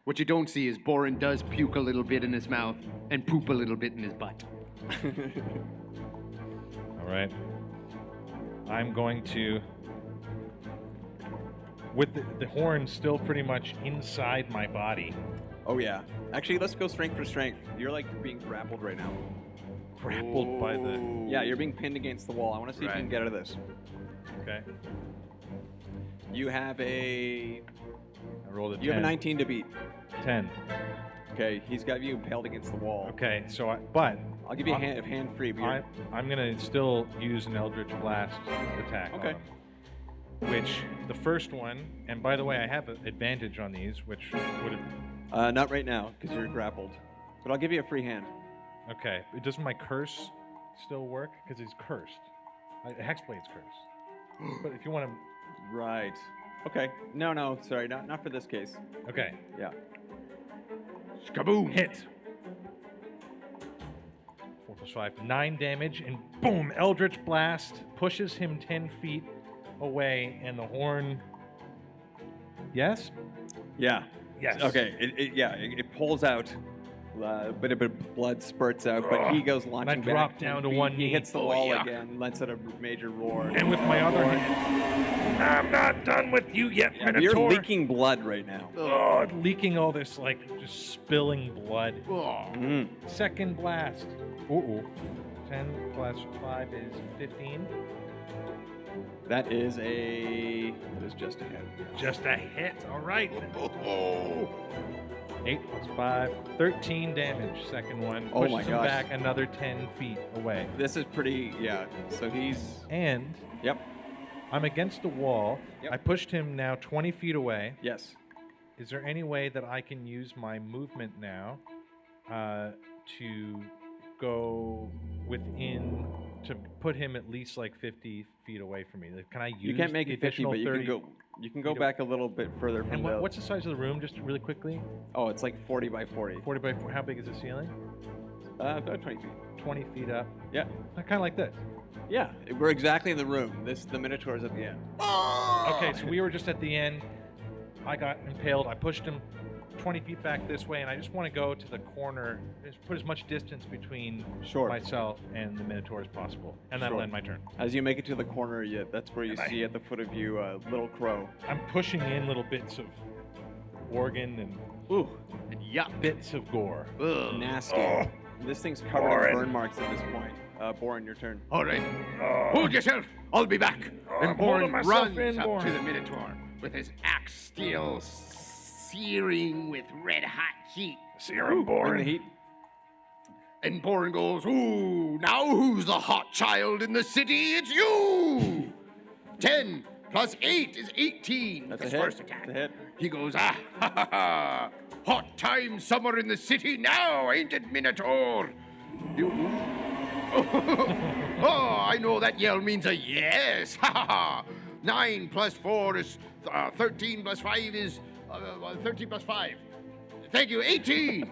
What you don't see is Boren does puke a little bit in his mouth and poop a little bit in his butt.
All right. I'm going to, with the horn still pretty much inside my body.
Oh yeah. Actually, let's go strength for strength. You're like being grappled right now.
Grappled by the.
Yeah, you're being pinned against the wall. I want to see if you can get out of this.
Okay.
You have a.
I rolled a 10.
You have a 19 to beat.
10.
Okay, he's got you impaled against the wall.
Okay, so but
I'll give you a hand free. But
I'm gonna still use an Eldritch Blast attack.
Okay.
On him, which the first one, and by the way, I have an advantage on these, which would have.
Not right now because you're grappled, but I'll give you a free hand.
Okay, doesn't my curse still work? Because he's cursed. Hexblade's cursed. But if you want to.
Right. Okay. No, sorry, not for this case.
Okay.
Yeah.
Kaboom!
Hit. 4 + 5, 9 damage, and boom! Eldritch Blast pushes him 10 feet away, and the horn. Yes?
Yeah.
Yes.
Okay. It pulls out. A bit of blood spurts out, but he goes launching
And I drop
back.
down to
10
one
feet.
knee.
He hits the
Oh,
wall
yuck.
again, lets out a major roar.
And with my other hand, I'm not done with you yet,
Yeah,
Minotaur.
you're leaking blood right now.
Oh, leaking all this, like, just spilling blood.
Oh.
Mm.
Second blast. Ooh. 10 + 5 is 15.
That is just a hit.
Just a hit. All right.
Oh.
8 + 5, 13 damage. Second one.
Oh
Pushes
my
him
gosh.
back another 10 feet away.
This is pretty, yeah. So he's,
And
yep,
I'm against the wall.
Yep.
I pushed him now 20 feet away.
yes.
Is there any way that I can use my movement now to go within, to put him at least like 50 feet away from me? Like, can I use
You can't make
the
it 50,
additional
but
30?
you can go
feet
back a little bit further from
And
the,
what's the size of the room, just really quickly?
oh, it's like 40 by 40.
40 by 4. How big is the ceiling?
About 20 feet.
20 feet up.
Yeah.
Kind of like this.
Yeah, we're exactly in the room. The Minotaur's at the end.
Okay, so we were just at the end. I got impaled. I pushed him 20 feet back this way, and I just want to go to the corner, just put as much distance between
Sure.
myself and the Minotaur as possible. And that'll
Sure.
end my turn.
As you make it to the corner, that's where you see at the foot of you a little crow.
I'm pushing in little bits of organ and
Ooh,
Yuck.
bits of gore.
Ugh.
nasty. This thing's covered in burn marks at this point. Boren, your turn.
All right. Hold yourself. I'll be back. And
I'm
Boren
holding myself
runs
in,
up
Boren.
to the Minotaur with his axe still searing with red-hot heat.
Serum
In the heat.
And Boren goes, "Ooh, now who's the hot child in the city? It's you!" 10 + 8 is 18.
That's
His
a hit.
first attack.
That's a hit.
He goes, "Ah, ha, ha, ha. Hot time summer in the city now, ain't it, Minotaur?" You. Oh, I know that yell means a yes. Ha ha ha. 9 plus 4 is 13 plus 5 is 13 plus 5. Thank you, 18.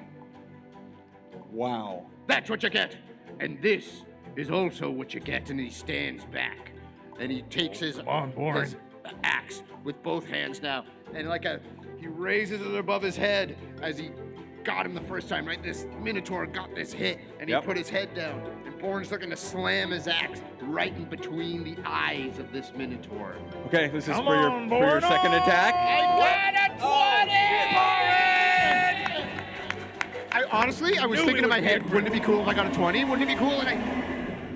Wow.
That's what you get. And this is also what you get. And he stands back. And he takes his axe with both hands now. And he raises it above his head as he got him the first time, right? This Minotaur got this hit. And he put his head down. And Boren's looking to slam his axe right in between the eyes of this Minotaur.
Okay, this is for your second attack.
I got a 20! Honestly, I was thinking in my head, wouldn't it be cool if I got a 20? Wouldn't it be cool? And I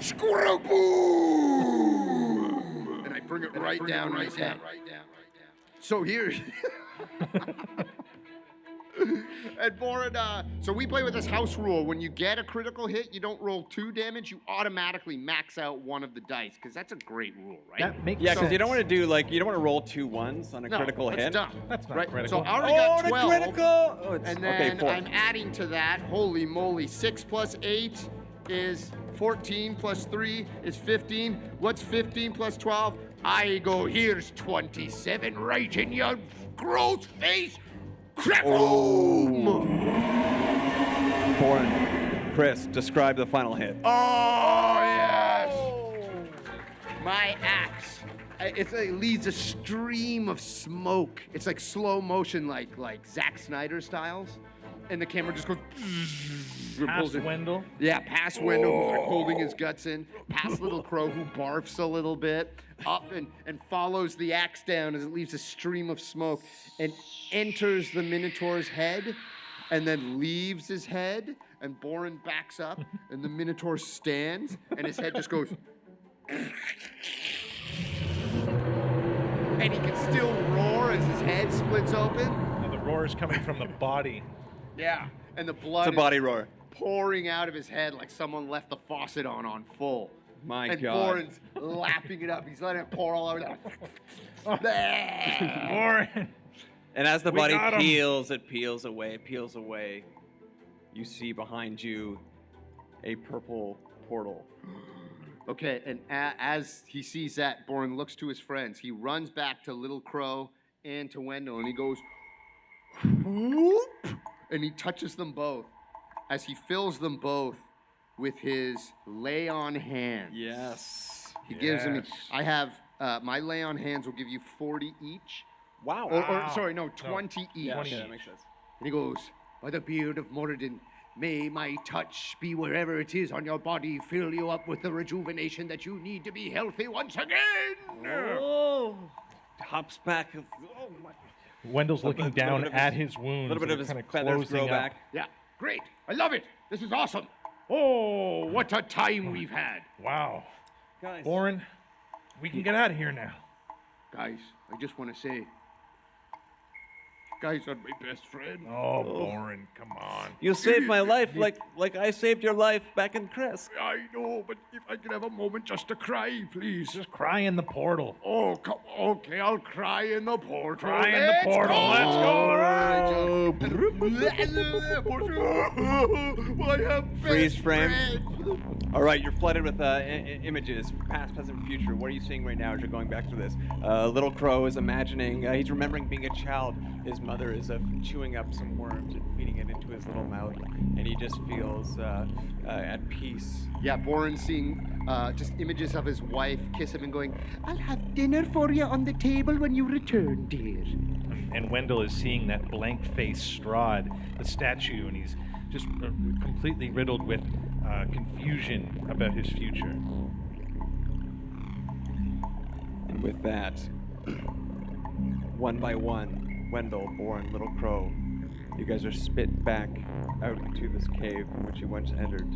squirrel boom! And I bring it right down on his head. So here. And Boren, so we play with this house rule. When you get a critical hit, you don't roll 2 damage. You automatically max out one of the dice, because that's a great rule, right?
That makes
Yeah,
sense.
because you don't want to do you don't want to roll 2 ones on a critical
that's
hit.
Dumb.
That's not
right?
critical.
So I already got 12.
critical! Oh,
And then
4.
I'm adding to that, holy moly, 6 plus 8 is 14 plus 3 is 15. What's 15 plus 12? I go, here's 27 right in your gross face. Crack-oom!
Boren, Kris, describe the final hit.
Oh, yes! My axe. It leads a stream of smoke. It's like slow motion, like Zack Snyder styles. And the camera just goes.
Past Wendle.
Yeah, past Wendle, who's like holding his guts in. Past Little Crow, who barfs a little bit. Up and follows the axe down as it leaves a stream of smoke and enters the Minotaur's head and then leaves his head. And Boren backs up and the Minotaur stands and his head just goes. And he can still roar as his head splits open.
And the roar is coming from the body.
Yeah, and the blood
It's a body
is
roar.
pouring out of his head like someone left the faucet on full.
My
and
God.
Boren's lapping it up. He's letting it pour all over there.
Boren.
And as the
We
body
got 'em.
peels away. You see behind you a purple portal.
Okay, and as he sees that, Boren looks to his friends. He runs back to Little Crow and to Wendle, and he goes, whoop, and he touches them both as he fills them both with his lay on hands.
Yes.
He gives them.
Yes.
I have my lay on hands will give you 40 each.
Wow.
Or sorry, no, 20 each.
Yeah,
20
okay, that
each.
makes sense.
And he goes, by the beard of Moradin, may my touch be wherever it is on your body, fill you up with the rejuvenation that you need to be healthy once again.
Oh. Hops back. Oh my.
Wendell's looking
little
down
bit of his-
at his wounds.
A little bit of his
kind of
feathers grow
closing up.
back.
Yeah, great. I love it. This is awesome. Oh, what a time we've had.
Wow.
Guys.
Boren, we can get out of here now.
Guys, I just want to say, you guys are my best friend.
Oh, Boren, come on.
You saved my life like I saved your life back in Kris.
I know, but if I could have a moment just to cry, please.
Just cry in the portal.
Oh, come. Okay, I'll cry in the portal.
Cry in the portal. Let's go.
All right. I have
Freeze
best
frame.
friend.
All right, you're flooded with images, past, present, future. What are you seeing right now as you're going back through this? Little Crow is imagining, he's remembering being a child. His mother is chewing up some worms and feeding it into his little mouth, and he just feels at peace.
Yeah, Boren's seeing just images of his wife kiss him and going, I'll have dinner for you on the table when you return, dear.
And Wendell is seeing that blank-faced Strahd, the statue, and he's just completely riddled with confusion about his future.
And with that, one by one, Wendell, Boren, Little Crow, you guys are spit back out into this cave in which you once entered.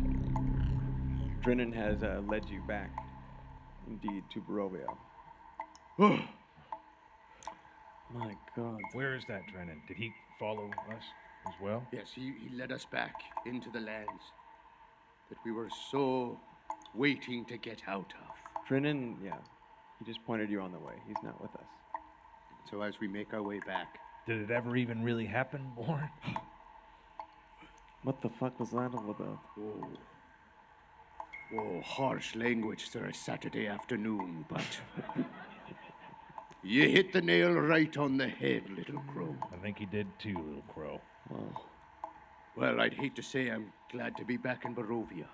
Drinnan has led you back, indeed, to Barovia. My God.
Where is that Drennan? Did he follow us as well?
Yes, he led us back into the lands that we were so waiting to get out of.
Drinnan, yeah, he just pointed you on the way. He's not with us.
So as we make our way back,
Did it ever even really happen, Boren?
What the fuck was that all about?
harsh language for a Saturday afternoon, but You hit the nail right on the head, little crow.
I think he did too, little crow.
Well, I'd hate to say I'm glad to be back in Barovia.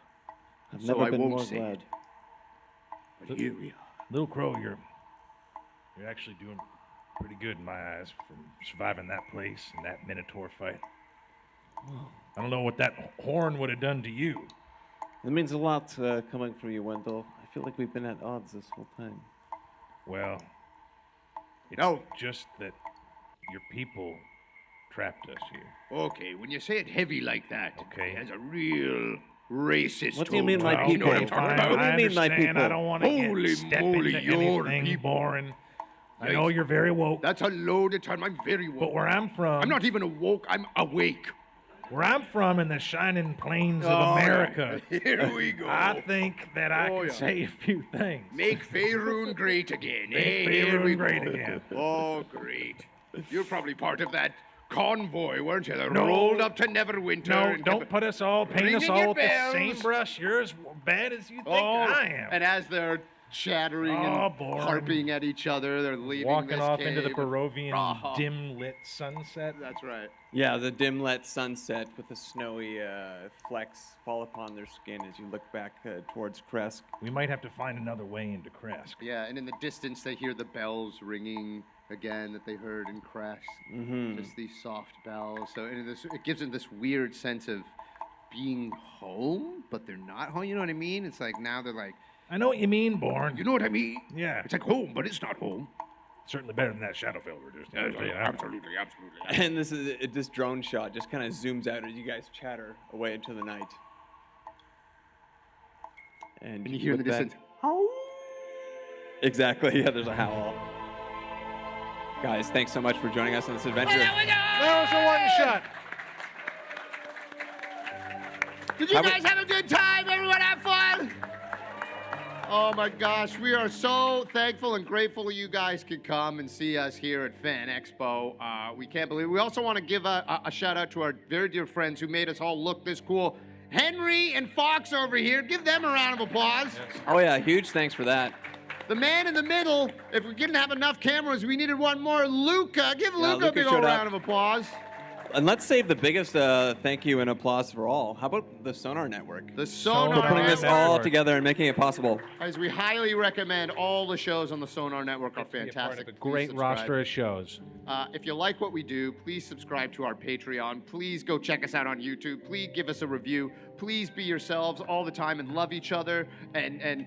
I've
So
never
I
been
won't
more
say
glad.
it. But here we are.
Little crow, you're actually doing pretty good in my eyes from surviving that place and that Minotaur fight. I don't know what that horn would have done to you.
It means a lot coming from you, Wendell. I feel like we've been at odds this whole time.
Well, it's
No.
just that your people trapped us here.
Okay, when you say it heavy like that,
Okay.
it has a real racist
What do you mean, my
tone. You know what I'm
people?
talking
What
about?
do you
I
mean, my
understand.
people?
I don't want to
Holy
step
moly,
into
your
anything
people.
boring. I know you're very woke,
That's a loaded term. I'm very woke.
but where I'm from,
I'm not even awoke. I'm awake.
where I'm from in the shining plains of
All right.
America,
Here we go.
I think that I
Oh,
can
yeah.
say a few things.
Make Faerun great again.
Make
Here we
Faerun great
go.
again.
Oh, great. You're probably part of that convoy, weren't you? That
No.
rolled up to Neverwinter.
No,
and
don't
kept
put us all, paint us
ringing
all
your
with the
bells.
same brush. You're as bad as you think
Oh,
I am.
and as they're chattering
Oh,
and
Boren.
harping at each other, they're leaving
Walking
this
off into the
cave.
Barovian
Ah.
dim-lit sunset.
That's right.
Yeah, the dim-lit sunset with the snowy flecks fall upon their skin as you look back towards Kresk.
We might have to find another way into Kresk.
Yeah, and in the distance they hear the bells ringing again that they heard in Crash.
Mm-hmm.
Just these soft bells. So and it gives them this weird sense of being home, but they're not home. You know what I mean? It's like now they're like,
I know what you mean, Boren.
you know what I mean?
Yeah,
It's like home, but it's not home.
certainly better than that Shadowfell we're just.
Absolutely.
And this drone shot just kind of zooms out as you guys chatter away into the night.
And you hear in the
look back-
distance,
Exactly. Yeah, there's a howl. Guys, thanks so much for joining us on this adventure.
That was a one shot.
did you
How we-
guys have a good time? Everyone have fun? Oh my gosh, we are so thankful and grateful you guys could come and see us here at FanExpo. We can't believe it. We also want to give a shout out to our very dear friends who made us all look this cool. Henry and Fox over here. Give them a round of applause.
Oh yeah, huge thanks for that.
The man in the middle, if we didn't have enough cameras, we needed one more. Luca. Give Luca a
Luca
big
showed
old
up.
round of applause.
And let's save the biggest thank you and applause for all. How about the Sonar Network?
The
Sonar
Sonar
For putting this
Network.
all together and making it possible.
Guys, we highly recommend all the shows on the Sonar Network are fantastic.
A
Please
great
subscribe.
roster of shows.
If you like what we do, please subscribe to our Patreon. Please go check us out on YouTube. Please give us a review. Please be yourselves all the time and love each other and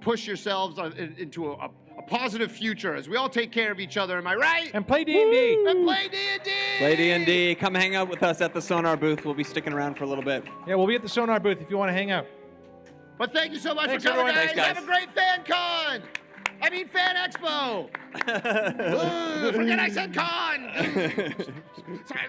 push yourselves into a positive future as we all take care of each other. Am I right?
And play D&D.
And play D&D.
Play D&D. Come hang out with us at the Sonar booth. We'll be sticking around for a little bit.
Yeah, we'll be at the Sonar booth if you want to hang out.
But thank you so much
Thanks,
for coming,
everyone.
guys.
Thanks, guys.
Have a great fan con. I mean, Fan Expo. Forget I said con. Sorry,